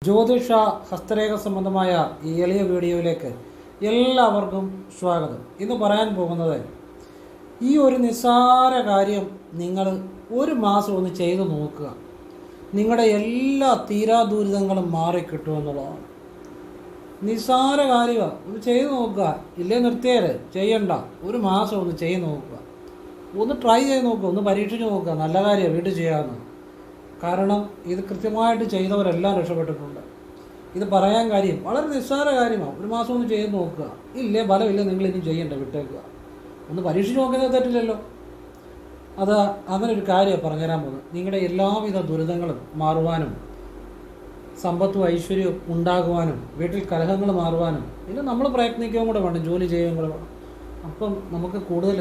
ജ്യോതിഷ ഹസ്തരേഖ സംബന്ധമായ ഈ എളിയ വീഡിയോയിലേക്ക് എല്ലാവർക്കും സ്വാഗതം. ഇന്ന് പറയാൻ പോകുന്നത് ഈ ഒരു നിസ്സാര കാര്യം നിങ്ങൾ ഒരു മാസം ഒന്ന് ചെയ്തു നോക്കുക. നിങ്ങളുടെ എല്ലാ തീരാദുരിതങ്ങളും മാറിക്കിട്ടുമെന്നുള്ളതാണ്. നിസ്സാര കാര്യമാണ്, ഒന്ന് ചെയ്തു നോക്കുക. ഇല്ലേ നിർത്തിയാൽ ചെയ്യണ്ട, ഒരു മാസം ഒന്ന് ചെയ്ത് നോക്കുക, ഒന്ന് ട്രൈ ചെയ്ത് നോക്കുക, ഒന്ന് പരീക്ഷിച്ച് നോക്കുക. നല്ല കാര്യമാണ്, വീട്ടിൽ ചെയ്യാമെന്ന്. കാരണം ഇത് കൃത്യമായിട്ട് ചെയ്തവരെല്ലാം രക്ഷപ്പെട്ടിട്ടുണ്ട്. ഇത് പറയാൻ കാര്യം വളരെ നിസ്സാര കാര്യമാണ്. ഒരു മാസം ഒന്ന് ചെയ്ത് നോക്കുക. ഇല്ലേ ഫലമില്ല, നിങ്ങളിനി ചെയ്യണ്ട, വിട്ടേക്കുക. ഒന്ന് പരീക്ഷിച്ച് നോക്കുന്നത് തെറ്റില്ലല്ലോ. അങ്ങനെ ഒരു കാര്യം പറഞ്ഞുതരാൻ പോകുന്നത്. നിങ്ങളുടെ എല്ലാവിധ ദുരിതങ്ങളും മാറുവാനും സമ്പത്തും ഐശ്വര്യവും ഉണ്ടാകുവാനും വീട്ടിൽ കലഹങ്ങൾ മാറുവാനും പിന്നെ നമ്മൾ പ്രയത്നിക്കുകയും കൂടെ വേണം, ജോലി ചെയ്യുകയും കൂടെ വേണം. അപ്പം നമുക്ക് കൂടുതൽ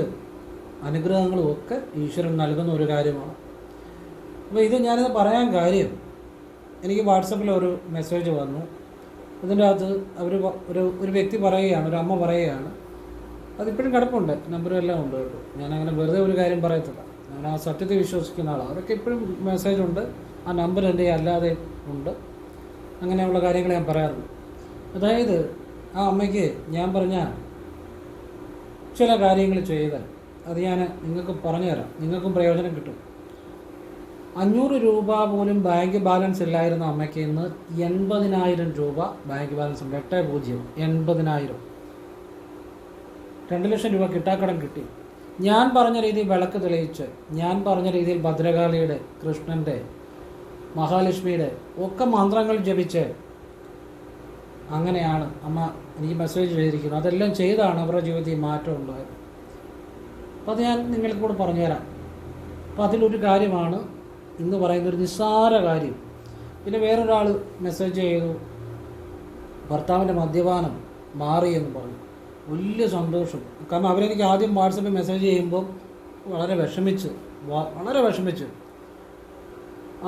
അനുഗ്രഹങ്ങളും ഒക്കെ ഈശ്വരൻ നൽകുന്ന ഒരു കാര്യമാണ്. അപ്പോൾ ഇത് ഞാനിത് പറയാൻ കാര്യം, എനിക്ക് വാട്സപ്പിൽ ഒരു മെസ്സേജ് വന്നു. ഇതിൻ്റെ അകത്ത് ഒരു വ്യക്തി പറയുകയാണ്, ഒരു അമ്മ പറയുകയാണ്. അതിപ്പോഴും കിടപ്പുണ്ട്, നമ്പറും എല്ലാം ഉണ്ട് കേട്ടോ. ഞാനങ്ങനെ വെറുതെ ഒരു കാര്യം പറയത്തില്ല, ഞാൻ ആ സത്യത്തെ വിശ്വസിക്കുന്ന ആളാണ്. അതൊക്കെ ഇപ്പോഴും മെസ്സേജുണ്ട്, ആ നമ്പർ എൻ്റെ അല്ലാതെ ഉണ്ട്. അങ്ങനെയുള്ള കാര്യങ്ങൾ ഞാൻ പറയാറുണ്ട്. അതായത് ആ അമ്മയ്ക്ക് ഞാൻ പറഞ്ഞ ചില കാര്യങ്ങൾ ചെയ്താൽ അത് ഞാൻ നിങ്ങൾക്ക് പറഞ്ഞു തരാം, നിങ്ങൾക്കും പ്രയോജനം കിട്ടും. 500 രൂപ പോലും ബാങ്ക് ബാലൻസ് ഇല്ലായിരുന്ന അമ്മയ്ക്ക് ഇന്ന് 80,000 രൂപ ബാങ്ക് ബാലൻസ് ഉണ്ട്. 80,000 80,000 2 ലക്ഷം രൂപ കിട്ടാക്കടം കിട്ടി. ഞാൻ പറഞ്ഞ രീതിയിൽ വിളക്ക് തെളിയിച്ച്, ഞാൻ പറഞ്ഞ രീതിയിൽ ഭദ്രകാളിയുടെ, കൃഷ്ണൻ്റെ, മഹാലക്ഷ്മിയുടെ ഒക്കെ മന്ത്രങ്ങൾ ജപിച്ച് അങ്ങനെയാണ് അമ്മ എനിക്ക് മെസ്സേജ് ചെയ്തിരിക്കുന്നത്. അതെല്ലാം ചെയ്താണ് അവരുടെ ജീവിതത്തിൽ മാറ്റം ഉണ്ടായത്. അപ്പോൾ അത് ഞാൻ നിങ്ങൾക്ക് കൂടെ പറഞ്ഞുതരാം. അപ്പോൾ അതിലൊരു കാര്യമാണ് ഇന്ന് പറയുന്നൊരു നിസ്സാര കാര്യം. പിന്നെ വേറൊരാൾ മെസ്സേജ് ചെയ്തു, ഭർത്താവിൻ്റെ മദ്യപാനം മാറിയെന്ന് പറഞ്ഞു. വലിയ സന്തോഷം. കാരണം അവരെനിക്ക് ആദ്യം വാട്സപ്പിൽ മെസ്സേജ് ചെയ്യുമ്പോൾ വളരെ വിഷമിച്ച്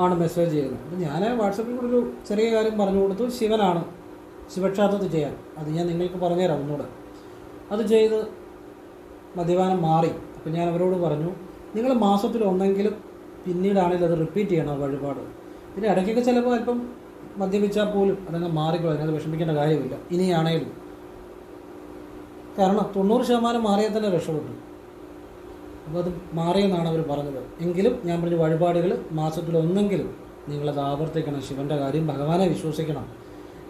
ആണ് മെസ്സേജ് ചെയ്യുന്നത്. അപ്പോൾ ഞാൻ വാട്സപ്പിൽ കൂടെ ഒരു ചെറിയ കാര്യം പറഞ്ഞു കൊടുത്തു. ശിവനാണ്, ശിവക്ഷേത്രത്തിൽ ചെയ്യാൻ. അത് ഞാൻ നിങ്ങൾക്ക് പറഞ്ഞുതരാം ഒന്നുകൂടെ. അത് ചെയ്ത് മദ്യപാനം മാറി. അപ്പോൾ ഞാൻ അവരോട് പറഞ്ഞു, നിങ്ങൾ മാസത്തിൽ ഒന്നെങ്കിലും പിന്നീടാണെങ്കിൽ അത് റിപ്പീറ്റ് ചെയ്യണം വഴിപാട്. പിന്നെ ഇടയ്ക്കൊക്കെ ചിലപ്പോൾ അല്പം മദ്യപിച്ചാൽ പോലും അതങ്ങ് മാറിക്കളയും, അതിനകത്ത് വിഷമിക്കേണ്ട കാര്യമില്ല ഇനിയാണേലും. കാരണം 90% മാറിയാൽ തന്നെ രക്ഷപ്പെട്ടു. അപ്പോൾ അത് മാറിയെന്നാണ് അവർ പറഞ്ഞത്. എങ്കിലും ഞാൻ പറഞ്ഞ വഴിപാടുകൾ മാസത്തിൽ ഒന്നെങ്കിലും നിങ്ങളത് ആവർത്തിക്കണം. ശിവൻ്റെ കാര്യം, ഭഗവാനെ വിശ്വസിക്കണം.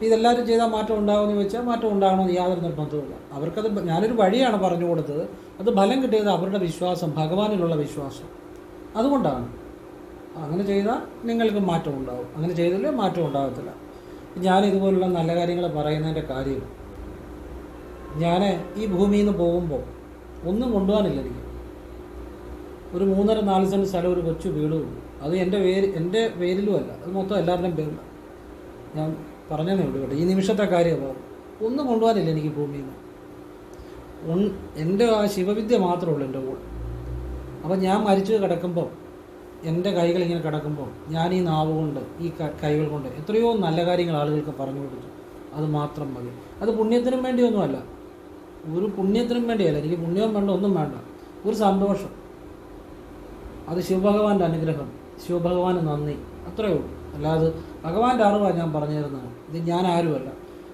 ഇതെല്ലാവരും ചെയ്താൽ മാറ്റം ഉണ്ടാകുമെന്ന് വെച്ചാൽ മാറ്റം ഉണ്ടാകണമെന്ന് യാതൊരു നിർബന്ധവുമില്ല. അവർക്കത് ഞാനൊരു വഴിയാണ് പറഞ്ഞു കൊടുത്തത്. അത് ഫലം കിട്ടിയത് അവരുടെ വിശ്വാസം, ഭഗവാനിലുള്ള വിശ്വാസം. അതുകൊണ്ടാണ്. അങ്ങനെ ചെയ്താൽ നിങ്ങൾക്ക് മാറ്റം ഉണ്ടാകും, അങ്ങനെ ചെയ്തില്ലേ മാറ്റം ഉണ്ടാകത്തില്ല. ഞാൻ ഇതുപോലുള്ള നല്ല കാര്യങ്ങൾ പറയുന്നതിൻ്റെ കാര്യം, ഞാൻ ഈ ഭൂമിയിൽ നിന്ന് പോകുമ്പോൾ ഒന്നും കൊണ്ടുപോകാനില്ല. എനിക്ക് ഒരു 3.5-4 സെൻറ്റ് സ്ഥലം, ഒരു കൊച്ചു വീടും. അത് എൻ്റെ പേരിലുമല്ല, അത് മൊത്തം എല്ലാവരുടെയും പേരില്ല. ഞാൻ പറഞ്ഞതേ ഉള്ളൂ കേട്ടോ. ഈ നിമിഷത്തെ കാര്യമാണ്. ഒന്നും കൊണ്ടുപോകാനില്ല എനിക്ക് ഭൂമിയിൽ നിന്ന്. എൻ്റെ ആ ശിവവിദ്യ മാത്രമേ ഉള്ളൂ എൻ്റെ കൂടെ. അപ്പം ഞാൻ മരിച്ചു കിടക്കുമ്പോൾ, എൻ്റെ കൈകൾ ഇങ്ങനെ കിടക്കുമ്പോൾ, ഞാൻ ഈ നാവ് കൊണ്ട്, ഈ കൈകൾ കൊണ്ട് എത്രയോ നല്ല കാര്യങ്ങൾ ആളുകൾക്ക് പറഞ്ഞു കൊടുത്തു. അത് മാത്രം മതി. അത് പുണ്യത്തിനും വേണ്ടിയൊന്നുമല്ല, ഒരു പുണ്യത്തിനും വേണ്ടിയല്ല. എനിക്ക് പുണ്യവും വേണ്ട, ഒന്നും വേണ്ട. ഒരു സന്തോഷം, അത് ശിവഭഗവാന്റെ അനുഗ്രഹം, ശിവഭഗവാന് നന്ദി, അത്രയേ ഉള്ളൂ. അല്ലാതെ ഭഗവാന്റെ അറിവാണ് ഞാൻ പറഞ്ഞു തരുന്നത്. ഇത് ഞാൻ ആരുമല്ല.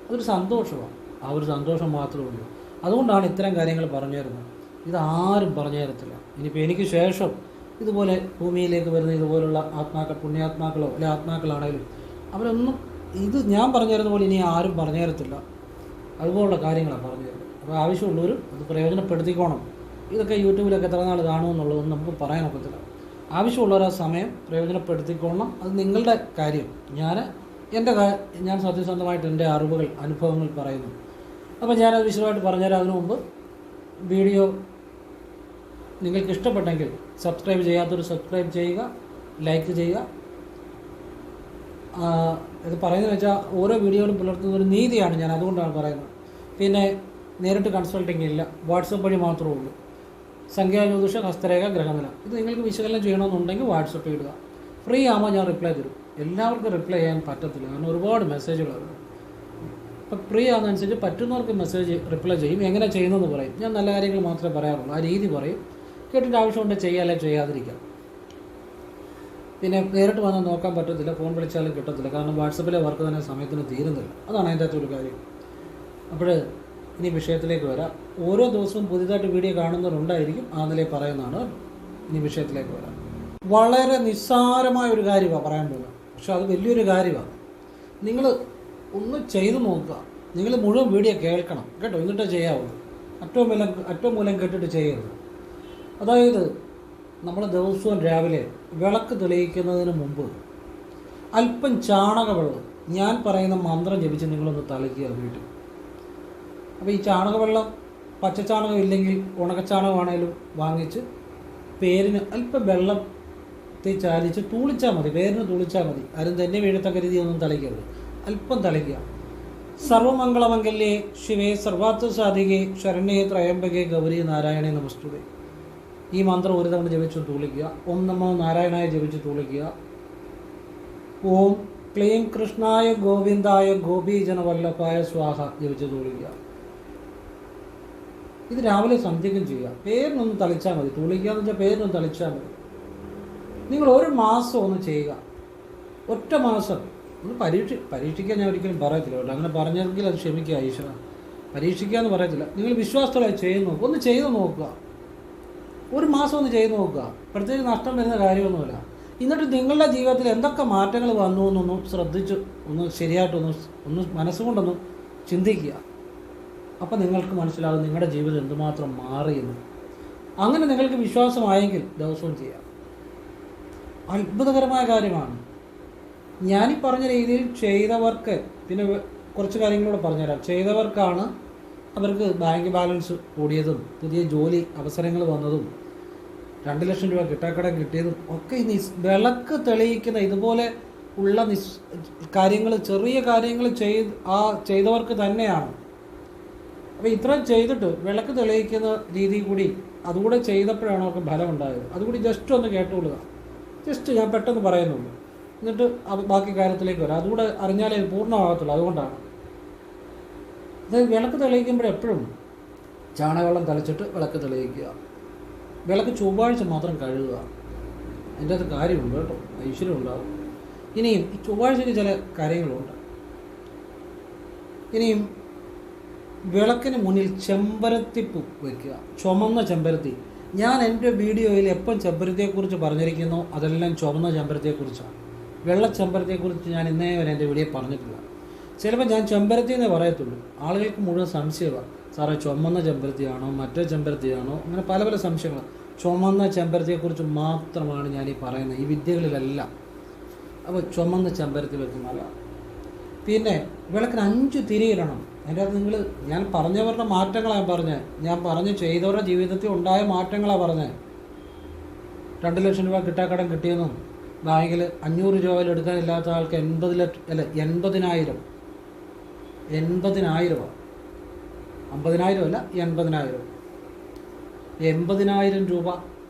അതൊരു സന്തോഷമാണ്. ആ ഒരു സന്തോഷം മാത്രമേ ഉള്ളൂ. അതുകൊണ്ടാണ് ഇത്തരം കാര്യങ്ങൾ പറഞ്ഞു തരുന്നത്. ഇതാരും പറഞ്ഞു തരത്തില്ല. ഇനിയിപ്പോൾ എനിക്ക് ശേഷം ഇതുപോലെ ഭൂമിയിലേക്ക് വരുന്ന ഇതുപോലുള്ള ആത്മാക്കൾ, പുണ്യാത്മാക്കളോ അല്ലെ ആത്മാക്കളാണെങ്കിലും അവരൊന്നും ഇത് ഞാൻ പറഞ്ഞു തരുന്ന പോലെ ഇനി ആരും പറഞ്ഞു തരത്തില്ല. അതുപോലുള്ള കാര്യങ്ങളാണ് പറഞ്ഞു തരുന്നത്. അപ്പോൾ ആവശ്യമുള്ളവർ അത് പ്രയോജനപ്പെടുത്തിക്കോണം. ഇതൊക്കെ യൂട്യൂബിലൊക്കെ എത്ര നാൾ കാണുമെന്നുള്ളതൊന്നും നമുക്ക് പറയാൻ ഒക്കത്തില്ല. ആവശ്യമുള്ളവർ ആ സമയം പ്രയോജനപ്പെടുത്തിക്കോണം. അത് നിങ്ങളുടെ കാര്യം. ഞാൻ സത്യസന്ധമായിട്ട് എൻ്റെ അറിവുകൾ, അനുഭവങ്ങൾ പറയുന്നു. അപ്പോൾ ഞാനത് വിശദമായിട്ട് പറഞ്ഞുതരാം. അതിനു മുമ്പ് വീഡിയോ നിങ്ങൾക്ക് ഇഷ്ടപ്പെട്ടെങ്കിൽ സബ്സ്ക്രൈബ് ചെയ്യാത്തവർ സബ്സ്ക്രൈബ് ചെയ്യുക, ലൈക്ക് ചെയ്യുക. ഇത് പറയുന്നത് വെച്ചാൽ ഓരോ വീഡിയോയിലും പുലർത്തുന്ന ഒരു നീതിയാണ്, ഞാൻ അതുകൊണ്ടാണ് പറയുന്നത്. പിന്നെ നേരിട്ട് കൺസൾട്ടിങ് ഇല്ല, വാട്സപ്പ് വഴി മാത്രമേ ഉള്ളൂ. സംഖ്യാജ്യോതിഷ ഹസ്തരേഖ ഗ്രഹനില. ഇത് നിങ്ങൾക്ക് വിശകലനം ചെയ്യണമെന്നുണ്ടെങ്കിൽ വാട്സപ്പ് ഇടുക. ഫ്രീ ആകുമ്പോൾ ഞാൻ റിപ്ലൈ തരും. എല്ലാവർക്കും റിപ്ലൈ ചെയ്യാൻ പറ്റത്തില്ല, കാരണം ഒരുപാട് മെസ്സേജുകളുണ്ട്. അപ്പോൾ ഫ്രീ ആകുന്നതനുസരിച്ച് പറ്റുന്നവർക്ക് മെസ്സേജ് റിപ്ലൈ ചെയ്യും. എങ്ങനെ ചെയ്യുന്നതെന്ന് പറയും. ഞാൻ നല്ല കാര്യങ്ങൾ മാത്രമേ പറയാറുള്ളൂ, ആ രീതി പറയും. കേട്ടിട്ട് ആവശ്യമുണ്ട് ചെയ്യാല്ലേ ചെയ്യാതിരിക്കാം. പിന്നെ നേരിട്ട് വന്ന് നോക്കാൻ പറ്റത്തില്ല, ഫോൺ വിളിച്ചാലും കിട്ടത്തില്ല, കാരണം വാട്സപ്പിലെ വർക്ക് തന്നെ സമയത്തിന് തീരുന്നില്ല. അതാണ് അതിൻ്റെ അകത്തൊരു കാര്യം. അപ്പോൾ ഇനി വിഷയത്തിലേക്ക് വരാം. ഓരോ ദിവസവും പുതിയതായിട്ട് വീഡിയോ കാണുന്നവരുണ്ടായിരിക്കും, ആ നിലയിൽ പറയുന്നതാണ്. ഇനി വിഷയത്തിലേക്ക് വരാം. വളരെ നിസ്സാരമായ ഒരു കാര്യമാണ് പറയാൻ പോകുന്നത്, പക്ഷെ അത് വലിയൊരു കാര്യമാണ്. നിങ്ങൾ ഒന്ന് ചെയ്തു നോക്കുക. നിങ്ങൾ മുഴുവൻ വീഡിയോ കേൾക്കണം കേട്ടോ, എന്നിട്ടേ ചെയ്യാവുള്ളൂ. അറ്റവും മൂലം കേട്ടിട്ട് ചെയ്യരുത്. അതായത് നമ്മൾ ദിവസവും രാവിലെ വിളക്ക് തെളിയിക്കുന്നതിന് മുമ്പ് അല്പം ചാണകവെള്ളം, ഞാൻ പറയുന്ന മന്ത്രം ജപിച്ച് നിങ്ങളൊന്ന് തളിക്കുക വീട്ടിൽ. അപ്പോൾ ഈ ചാണകവെള്ളം പച്ചച്ചാണകം ഇല്ലെങ്കിൽ ഉണക്കച്ചാണകമാണേലും വാങ്ങിച്ച് പേരിന് അല്പം വെള്ളത്തിൽ ചാലിച്ച് തൂളിച്ചാൽ മതി, പേരിന് തൂളിച്ചാൽ മതി. ആരും തന്നെ വീഴത്തക്ക രീതി ഒന്നും തളിക്കരുത്, അല്പം തളിക്കുക. സർവമംഗളമംഗല്യേ ശിവേ സർവാർത്ഥ സാധികേ ശരണ്യേ ത്രയംബകേ ഗൗരി നാരായണേ നമസ്തുതേ. ഈ മന്ത്രം ഒരു തവണ ജപിച്ച് തൂളിക്കുക. ഓം നമോ നാരായണായ ജപിച്ച് തൂളിക്കുക. ഓം ക്ലീം കൃഷ്ണായ ഗോവിന്ദായ ഗോപീജനവല്ലഭായ സ്വാഹ ജപിച്ച് തൂളിക്കുക. ഇത് രാവിലെ സന്ധ്യക്കും ചെയ്യുക. പേരിനൊന്ന് തളിച്ചാൽ മതി. തൂളിക്കുക എന്ന് വെച്ചാൽ പേരിനൊന്ന് തളിച്ചാൽ മതി. നിങ്ങൾ ഒരു മാസം ഒന്ന് ചെയ്യുക, ഒറ്റ മാസം. ഒന്ന് പരീക്ഷിക്കാൻ ഞാൻ ഒരിക്കലും പറയത്തില്ല കേട്ടോ, അങ്ങനെ പറഞ്ഞെങ്കിൽ അത് ക്ഷമിക്കുക ഈശ്വര, പരീക്ഷിക്കുക എന്ന് പറയത്തില്ല. നിങ്ങൾ വിശ്വാസത്തോടെ ചെയ്ത് നോക്കുക, ഒന്ന് ചെയ്ത് നോക്കുക. ഒരു മാസം ഒന്ന് ചെയ്ത് നോക്കുക, പ്രത്യേകിച്ച് നഷ്ടം വരുന്ന കാര്യമൊന്നുമില്ല. എന്നിട്ട് നിങ്ങളുടെ ജീവിതത്തിൽ എന്തൊക്കെ മാറ്റങ്ങൾ വന്നു എന്നൊന്നും ശ്രദ്ധിച്ച് ഒന്ന് ശരിയായിട്ടൊന്ന് മനസ്സുകൊണ്ടൊന്ന് ചിന്തിക്കുക. അപ്പം നിങ്ങൾക്ക് മനസ്സിലാകും നിങ്ങളുടെ ജീവിതം എന്തുമാത്രം മാറിയെന്ന്. അങ്ങനെ നിങ്ങൾക്ക് വിശ്വാസമായെങ്കിൽ ദിവസവും ചെയ്യാം. അത്ഭുതകരമായ കാര്യമാണ്. ഞാനീ പറഞ്ഞ രീതിയിൽ ചെയ്തവർക്ക്, പിന്നെ കുറച്ച് കാര്യങ്ങളൂടെ പറഞ്ഞുതരാം. ചെയ്തവർക്കാണ് അവർക്ക് ബാങ്ക് ബാലൻസ് കൂടിയതും പുതിയ ജോലി അവസരങ്ങൾ വന്നതും 2 ലക്ഷം രൂപ കിട്ടാക്കട കിട്ടിയതും ഒക്കെ വിളക്ക് തെളിയിക്കുന്ന ഇതുപോലെ ഉള്ള കാര്യങ്ങൾ, ചെറിയ കാര്യങ്ങൾ ചെയ്തവർക്ക് തന്നെയാണ്. അപ്പോൾ ഇത്രയും ചെയ്തിട്ട് വിളക്ക് തെളിയിക്കുന്ന രീതി കൂടി അതുകൂടെ ചെയ്തപ്പോഴാണ് അവർക്ക് ഫലം ഉണ്ടായത്. അതുകൂടി ജസ്റ്റ് ഒന്ന് കേട്ടുകൊള്ളുക. ജസ്റ്റ് ഞാൻ പെട്ടെന്ന് പറയുന്നുള്ളൂ, എന്നിട്ട് ബാക്കി കാര്യത്തിലേക്ക് വരാം. അതുകൂടെ അറിഞ്ഞാലേ ഇത് പൂർണ്ണമാകത്തുള്ളൂ. അതുകൊണ്ടാണ് അതായത് വിളക്ക് തെളിയിക്കുമ്പോഴെപ്പോഴും ചാണകവെള്ളം തളിച്ചിട്ട് വിളക്ക് തെളിയിക്കുക. വിളക്ക് ചൊവ്വാഴ്ച മാത്രം കഴുകുക. അതിൻ്റെ അത് കാര്യമുണ്ട് കേട്ടോ, ഐശ്വര്യം ഉണ്ടാകും. ഇനിയും ഈ ചൊവ്വാഴ്ചയ്ക്ക് ചില കാര്യങ്ങളുണ്ട്. ഇനിയും വിളക്കിന് മുന്നിൽ ചെമ്പരത്തിപ്പൂ വയ്ക്കുക, ചുമന്ന ചെമ്പരത്തി. ഞാൻ എൻ്റെ വീഡിയോയിൽ എപ്പം ചെമ്പരത്തിയെക്കുറിച്ച് പറഞ്ഞിരിക്കുന്നോ അതെല്ലാം ചുവന്ന ചെമ്പരത്തിയെക്കുറിച്ചാണ്. വെള്ള ചെമ്പരത്തിയെക്കുറിച്ച് ഞാൻ ഇന്നേ വരെ എൻ്റെ വീഡിയോ പറഞ്ഞിട്ടില്ല. ചിലപ്പോൾ ഞാൻ ചെമ്പരത്തി എന്നേ പറയത്തുള്ളൂ. ആളുകൾക്ക് മുഴുവൻ സംശയമാണ്, സാറേ ചുമന്ന ചെമ്പരത്തിയാണോ മറ്റേ ചെമ്പരത്തിയാണോ, അങ്ങനെ പല പല സംശയങ്ങൾ. ചുമന്ന ചെമ്പരത്തിയെക്കുറിച്ച് മാത്രമാണ് ഞാൻ ഈ പറയുന്നത്, ഈ വിദ്യകളിലെല്ലാം. അപ്പോൾ ചുമന്ന ചെമ്പരത്തി വെക്കുന്നല്ല. പിന്നെ വിളക്കിന് 5 തിരിയിടണം. അതിൻ്റെ അകത്ത് ഞാൻ പറഞ്ഞവരുടെ മാറ്റങ്ങളാണ് പറഞ്ഞത്. ഞാൻ ചെയ്തവരുടെ ജീവിതത്തിൽ ഉണ്ടായ മാറ്റങ്ങളാണ് പറഞ്ഞത്. 2 ലക്ഷം രൂപ കിട്ടാക്കടം കിട്ടിയെന്നും ബാങ്കിൽ 500 രൂപയിൽ എടുക്കാനില്ലാത്ത ആൾക്ക് 80,000 50,000 50,000 അല്ല 80,000 80,000 രൂപ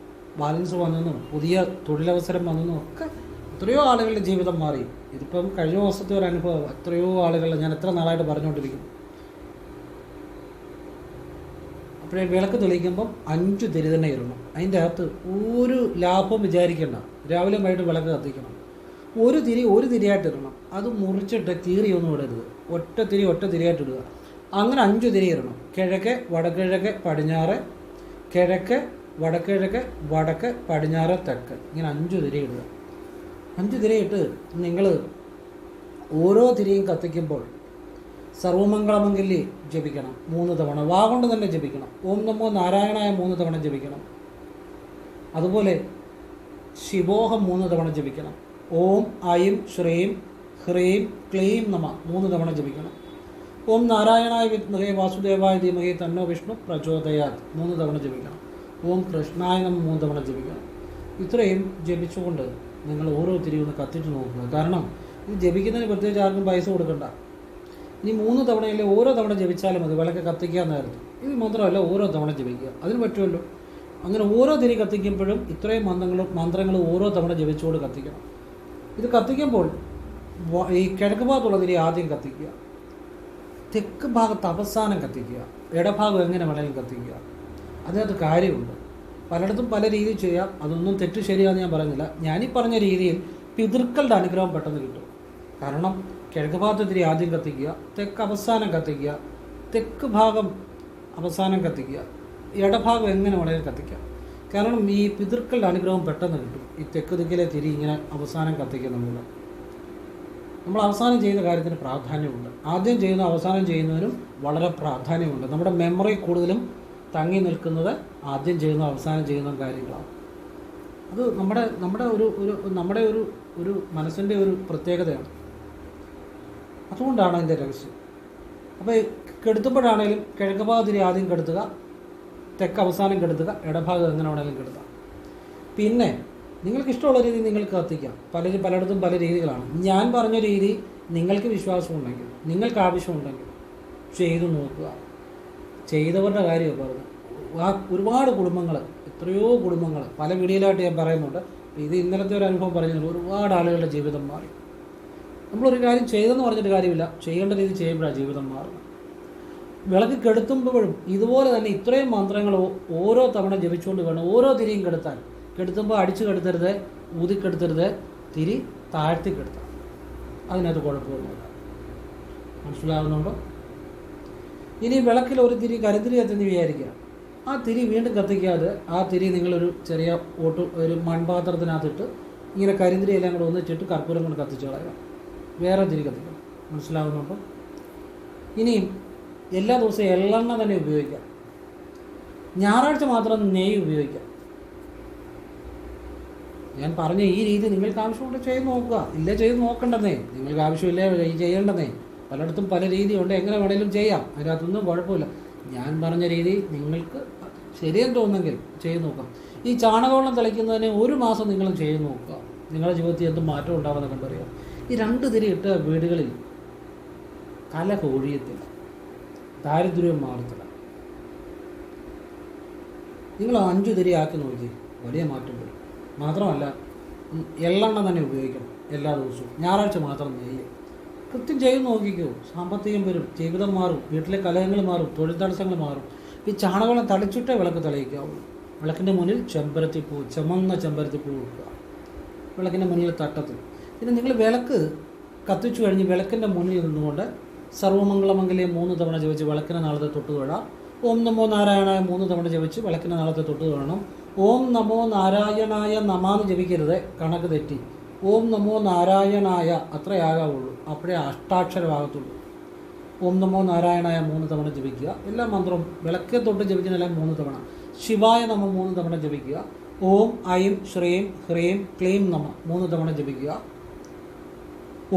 ബാലൻസ് വന്നെന്നും പുതിയ തൊഴിലവസരം വന്നെന്നും ഒക്കെ എത്രയോ ആളുകളുടെ ജീവിതം മാറി. ഇതിപ്പം കഴിഞ്ഞ മാസത്തെ ഒരു അനുഭവം. എത്രയോ ആളുകളുടെ, ഞാൻ എത്ര നാളായിട്ട് പറഞ്ഞുകൊണ്ടിരിക്കും. അപ്പോഴേ വിളക്ക് തെളിയിക്കുമ്പം 5 തിരി തന്നെ ഇടണം. അതിൻ്റെ അകത്ത് ഒരു ലാഭം വിചാരിക്കേണ്ട. രാവിലെ വൈകിട്ട് വിളക്ക് കത്തിക്കണം. ഒരു തിരിയായിട്ട് ഇടണം. അത് മുറിച്ചിട്ട് കീറിയൊന്നും ഇടരുത്. ഒറ്റ തിരിയായിട്ട് ഇടുക. അങ്ങനെ 5 തിരി ഇടണം. കിഴക്ക്, വടക്കിഴക്ക്, പടിഞ്ഞാറ്, കിഴക്ക്, വടക്കിഴക്ക്, വടക്ക്, പടിഞ്ഞാറ്, തെക്ക്. ഇങ്ങനെ 5 തിരി ഇടുക. 5 തിരിയിട്ട് നിങ്ങൾ ഓരോ തിരിയും കത്തിക്കുമ്പോൾ സർവമംഗളമംഗല്യേ ജപിക്കണം 3 തവണ. വാ കൊണ്ട് തന്നെ ജപിക്കണം. ഓം നമോ നാരായണായ 3 തവണ ജപിക്കണം. അതുപോലെ ശിവോഹം 3 തവണ ജപിക്കണം. ഓം ഐം ശ്രീം ഹ്രീം ക്ലീം നമ 3 തവണ ജപിക്കണം. ഓം നാരായണായ വിദ്മഹേ വാസുദേവായ ധീമഹി തന്നോ വിഷ്ണു പ്രചോദയാത് 3 തവണ ജപിക്കണം. ഓം കൃഷ്ണായ നമ 3 തവണ ജപിക്കണം. ഇത്രയും ജപിച്ചുകൊണ്ട് നിങ്ങൾ ഓരോ തിരിയൊന്ന് കത്തിച്ച് നോക്കുക. കാരണം ഇത് ജപിക്കുന്നതിന് പ്രത്യേകിച്ച് ആർക്കും പൈസ കൊടുക്കണ്ട. ഇനി 3 തവണയല്ലേ, ഓരോ തവണ ജപിച്ചാലും മതി. വിളക്ക് കത്തിക്കാൻ നേരത്ത് ഇത് മാത്രമല്ല, ഓരോ തവണ ജപിക്കുക. അതിന് പറ്റുമല്ലോ. അങ്ങനെ ഓരോ തിരി കത്തിക്കുമ്പോഴും ഇത്രയും മന്ത്രങ്ങൾ ഓരോ തവണ ജപിച്ചുകൊണ്ട് കത്തിക്കണം. ഇത് കത്തിക്കുമ്പോൾ ഈ കിഴക്ക് ഭാഗത്തുള്ള തിരി ആദ്യം കത്തിക്കുക, തെക്ക് ഭാഗത്ത് അവസാനം കത്തിക്കുക, ഇടഭാഗം എങ്ങനെ വേണമെങ്കിലും കത്തിക്കുക. അതിനകത്ത് കാര്യമുണ്ട്. പലയിടത്തും പല രീതിയിൽ ചെയ്യാം, അതൊന്നും തെറ്റ് ശരിയാണെന്ന് ഞാൻ പറയുന്നില്ല. ഞാനീ പറഞ്ഞ രീതിയിൽ പിതൃക്കളുടെ അനുഗ്രഹം പെട്ടെന്ന് കിട്ടും. കാരണം കിഴക്ക് ഭാഗത്ത് തിരി ആദ്യം കത്തിക്കുക, തെക്ക് അവസാനം കത്തിക്കുക, തെക്ക് ഭാഗം അവസാനം കത്തിക്കുക, ഇടഭാഗം എങ്ങനെ വേണമെങ്കിൽ കത്തിക്കാം. കാരണം ഈ പിതൃക്കളുടെ അനുഗ്രഹം പെട്ടെന്ന് കിട്ടും ഈ തെക്ക് ദിക്കിലെ തിരി ഇങ്ങനെ അവസാനം കത്തിക്കുന്ന മൂലം. നമ്മൾ അവസാനം ചെയ്യുന്ന കാര്യത്തിന് പ്രാധാന്യമുണ്ട്. ആദ്യം ചെയ്യുന്ന അവസാനം ചെയ്യുന്നതിനും വളരെ പ്രാധാന്യമുണ്ട്. നമ്മുടെ മെമ്മറി കൂടുതലും തങ്ങി നിൽക്കുന്നത് ആദ്യം ചെയ്യുന്ന അവസാനം ചെയ്യുന്ന കാര്യങ്ങളാണ്. അത് നമ്മുടെ ഒരു മനസ്സിൻ്റെ ഒരു പ്രത്യേകതയാണ്. അതുകൊണ്ടാണ് അതിൻ്റെ രഹസ്യം. അപ്പോൾ കെടുത്തുമ്പോഴാണേലും കിഴക്ക് ഭാഗത്തിരി ആദ്യം കെടുത്തുക, തെക്ക് അവസാനം കെടുത്തുക, ഇടഭാഗം എങ്ങനെ വേണമെങ്കിലും കെടുത്താം. പിന്നെ നിങ്ങൾക്ക് ഇഷ്ടമുള്ള രീതി നിങ്ങൾക്ക് കത്തിക്കാം. പലയിടത്തും പല രീതികളാണ്. ഞാൻ പറഞ്ഞ രീതി നിങ്ങൾക്ക് വിശ്വാസമുണ്ടെങ്കിൽ, നിങ്ങൾക്ക് ആവശ്യമുണ്ടെങ്കിൽ ചെയ്തു നോക്കുക. ചെയ്തവരുടെ കാര്യമാണ് പറഞ്ഞത്. ഒരുപാട് കുടുംബങ്ങൾ, എത്രയോ കുടുംബങ്ങൾ പല വീഡിയോയിലായിട്ട് ഞാൻ പറയുന്നുണ്ട്. ഇത് ഇന്നലത്തെ ഒരു അനുഭവം പറഞ്ഞാൽ ഒരുപാട് ആളുകളുടെ ജീവിതം മാറി. നമ്മളൊരു കാര്യം ചെയ്തെന്ന് പറഞ്ഞിട്ട് കാര്യമില്ല, ചെയ്യേണ്ട രീതി ചെയ്യുമ്പോഴാണ് ജീവിതം മാറുന്നത്. വിളക്ക് കെടുത്തുമ്പോഴും ഇതുപോലെ തന്നെ ഇത്രയും മന്ത്രങ്ങൾ ഓരോ തവണ ജപിച്ചുകൊണ്ട് വേണം ഓരോ തിരിയും കെടുത്താൻ. കെടുത്തുമ്പോൾ അടിച്ചു കെടുത്തരുത്, ഊതിക്കെടുത്തരുത്, തിരി താഴ്ത്തി കെടുത്താം. അതിനകത്ത് കുഴപ്പമൊന്നുമില്ല. മനസ്സിലാകുന്നുണ്ടോ? ഇനി വിളക്കിൽ ഒരു തിരി കരിന്തിരി കത്തുന്ന വിചാരിക്കുക. ആ തിരി വീണ്ടും കത്തിക്കാതെ ആ തിരി നിങ്ങളൊരു ചെറിയ ഒരു മൺപാത്രത്തിനകത്തിട്ട് ഇങ്ങനെ കരിന്തിരി എല്ലാം കൂടെ ഒന്നിച്ചിട്ട് കർപ്പൂരം കൊണ്ട് കത്തിച്ച് കളയുക. വേറെ തിരി കത്തിക്കണം. മനസ്സിലാകുന്നുണ്ടോ? ഇനിയും എല്ലാ ദിവസവും എള്ളെണ്ണ തന്നെ ഉപയോഗിക്കാം. ഞായറാഴ്ച മാത്രം നെയ്യ് ഉപയോഗിക്കാം. ഞാൻ പറഞ്ഞ ഈ രീതി നിങ്ങൾക്ക് ആവശ്യമുണ്ട് ചെയ്ത് നോക്കുക. ഇല്ല ചെയ്ത് നോക്കണ്ടെന്നേ, നിങ്ങൾക്ക് ആവശ്യമില്ല ചെയ്യേണ്ടെന്നേ. പലയിടത്തും പല രീതിയുണ്ട്, എങ്ങനെ വേണമെങ്കിലും ചെയ്യാം, അതിനകത്തൊന്നും കുഴപ്പമില്ല. ഞാൻ പറഞ്ഞ രീതി നിങ്ങൾക്ക് ശരിയെന്ന് തോന്നുന്നെങ്കിൽ ചെയ്ത് നോക്കാം. ഈ ചാണകവെള്ളം തളിക്കുന്നതിന് 1 മാസം നിങ്ങൾ ചെയ്ത് നോക്കുക. നിങ്ങളുടെ ജീവിതത്തിൽ എന്ത് മാറ്റം ഉണ്ടാകുമെന്ന് കണ്ടറിയാം. ഈ 2 തിരി ഇട്ട വീടുകളിൽ കലഹ ഒഴിയത്തില്ല, ദാരിദ്ര്യം മാറത്തില്ല. നിങ്ങൾ 5 തിരി ആക്കി നോക്കി, വലിയ മാറ്റം വരും. മാത്രമല്ല എള്ളെണ്ണ തന്നെ ഉപയോഗിക്കണം എല്ലാ ദിവസവും. ഞായറാഴ്ച മാത്രം നെയ്യ്. കൃത്യം ചെയ്ത് നോക്കിക്കോ, സാമ്പത്തികം വരും, ജീവിതം മാറും, വീട്ടിലെ കലഹങ്ങൾ മാറും, തൊഴിൽ തടസ്സങ്ങൾ മാറും. ഈ ചാണകവെള്ളം തളിച്ചിട്ടേ വിളക്ക് തെളിയിക്കാവുള്ളൂ. വിളക്കിൻ്റെ മുന്നിൽ ചെമ്പരത്തിപ്പൂ, ചുമന്ന ചെമ്പരത്തിപ്പൂ വെക്കുക വിളക്കിൻ്റെ മുന്നിൽ തട്ടത്തിൽ. പിന്നെ നിങ്ങൾ വിളക്ക് കത്തിച്ചു കഴിഞ്ഞ് വിളക്കിൻ്റെ മുന്നിൽ നിന്നുകൊണ്ട് സർവമംഗളമംഗലം 3 തവണ ജപിച്ച് വിളക്കിനെ നാളത്തെ തൊട്ട് തൊഴാം. ഓം നമോ നാരായണായ 3 തവണ ജപിച്ച് വിളക്കിനെ നാളത്തെ തൊട്ട് തൊഴണം. ഓം നമോ നാരായണായ നമാന്ന് ജപിക്കരുത്, കണക്ക് തെറ്റി. ഓം നമോ നാരായണായ അത്രയാകാവുള്ളൂ, അപ്പോഴേ അഷ്ടാക്ഷരമാകത്തുള്ളൂ. ഓം നമോ നാരായണായ 3 തവണ ജപിക്കുക. എല്ലാ മന്ത്രവും വിളക്കെ തൊട്ട് ജപിക്കുന്നതെല്ലാം 3 തവണ. ശിവായ നമ 3 തവണ ജപിക്കുക. ഓം ഐം ശ്രീം ഹ്രീം ക്ലീം നമ 3 തവണ ജപിക്കുക.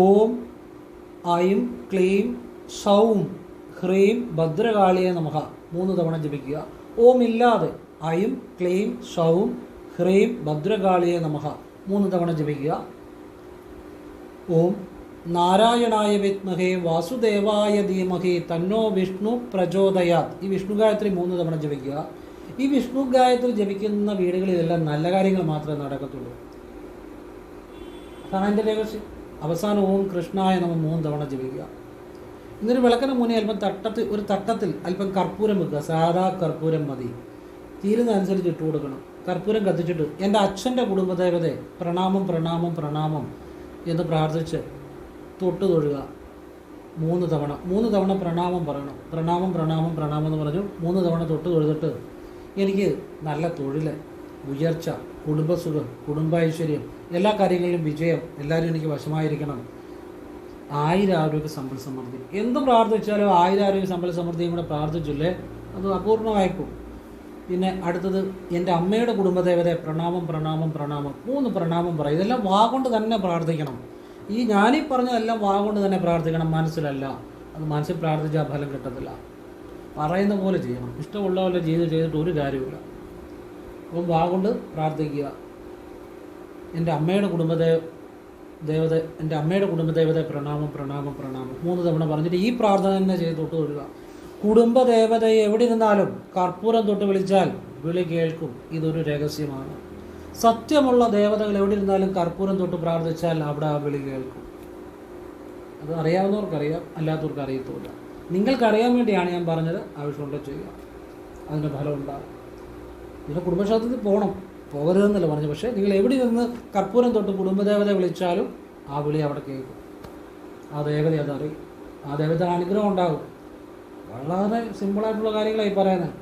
ഓം ഐം ക്ലീം സൗം ഹ്രീം ഭദ്രകാളിയെ നമഃ 3 തവണ ജപിക്കുക. ഓം ഇല്ലാതെ ഐം ക്ലീം സൗം ഹ്രീം ഭദ്രകാളിയെ നമഃ 3 തവണ ജപിക്കുക. ഓം നാരായണായ വിദ്മഹേ വാസുദേവായ ധീമഹി തന്നോ വിഷ്ണു പ്രചോദയാത് ഈ വിഷ്ണു ഗായത്രി 3 തവണ ജപിക്കുക. ഈ വിഷ്ണു ഗായത്രി ജപിക്കുന്ന വീടുകളിലെല്ലാം നല്ല കാര്യങ്ങൾ മാത്രമേ നടക്കത്തുള്ളൂ. അതാണ് എൻ്റെ രഹസ്യം. അവസാനം ഓം കൃഷ്ണായ നമ 3 തവണ ജപിക്കുക. ഇന്നൊരു വിളക്കിന് മുന്നേ അല്പം ഒരു തട്ടത്തിൽ അല്പം കർപ്പൂരം വെക്കുക. സാധാ കർപ്പൂരം മതി, തീരുന്നതനുസരിച്ച് ഇട്ട് കൊടുക്കണം. കർപ്പൂരം കത്തിച്ചിട്ട് എൻ്റെ അച്ഛൻ്റെ കുടുംബദേവതയെ പ്രണാമം പ്രണാമം പ്രണാമം എന്ന് പ്രാർത്ഥിച്ച് തൊട്ട് തൊഴുക 3 തവണ. 3 തവണ പ്രണാമം പറയണം. പ്രണാമം പ്രണാമം പ്രണാമം എന്ന് പറഞ്ഞു 3 തവണ തൊട്ട് തൊഴുതിട്ട് എനിക്ക് നല്ല തൊഴിൽ, ഉയർച്ച, കുടുംബസുഖം, കുടുംബൈശ്വര്യം, എല്ലാ കാര്യങ്ങളിലും വിജയം, എല്ലാവരും എനിക്ക് വശമായിരിക്കണം, 1000 ആരോഗ്യ സമ്പൽ സമൃദ്ധി, എന്തും പ്രാർത്ഥിച്ചാലും 1000 ആരോഗ്യ സമ്പൽ സമൃദ്ധിയും കൂടെ പ്രാർത്ഥിച്ചില്ലേ അത് അപൂർണമായിപ്പോകും. പിന്നെ അടുത്തത് എൻ്റെ അമ്മയുടെ കുടുംബദേവതയെ പ്രണാമം പ്രണാമം പ്രണാമം 3 പ്രണാമം പറയും. ഇതെല്ലാം വാഗൊണ്ട് തന്നെ പ്രാർത്ഥിക്കണം. ഈ ഞാനീ പറഞ്ഞതെല്ലാം വാഗൊണ്ട് തന്നെ പ്രാർത്ഥിക്കണം, മനസ്സിലല്ല. അത് മനസ്സിൽ പ്രാർത്ഥിച്ചാൽ ഫലം കിട്ടത്തില്ല. പറയുന്ന പോലെ ചെയ്യണം. ഇഷ്ടമുള്ള പോലെ ചെയ്തിട്ട് ഒരു കാര്യമില്ല. അപ്പം വാഗൊണ്ട് പ്രാർത്ഥിക്കുക. എൻ്റെ അമ്മയുടെ കുടുംബദേവതയെ പ്രണാമം പ്രണാമം പ്രണാമം 3 തവണ പറഞ്ഞിട്ട് ഈ പ്രാർത്ഥന തന്നെ ചെയ്ത് തൊട്ട് തൊഴുക. കുടുംബദേവതയെ എവിടെ ഇരുന്നാലും കർപ്പൂരം തൊട്ട് വിളിച്ചാൽ വിളി കേൾക്കും. ഇതൊരു രഹസ്യമാണ്. സത്യമുള്ള ദേവതകൾ എവിടെ ഇരുന്നാലും കർപ്പൂരം തൊട്ട് പ്രാർത്ഥിച്ചാൽ അവിടെ ആ വിളി കേൾക്കും. അത് അറിയാവുന്നവർക്കറിയാം, അല്ലാത്തവർക്ക് പിന്നെ കുടുംബക്ഷേത്രത്തിൽ പോകണം, പോകരുതെന്നല്ല പറഞ്ഞു. പക്ഷേ നിങ്ങൾ എവിടെ നിന്ന് കർപ്പൂരം തൊട്ട് കുടുംബദേവതയെ വിളിച്ചാലും ആ വിളി അവിടെ കേൾക്കും. ആ ദേവത അതറിയും, ആ ദേവത അനുഗ്രഹം ഉണ്ടാകും. വളരെ സിമ്പിളായിട്ടുള്ള കാര്യങ്ങളായി പറയുന്നത്.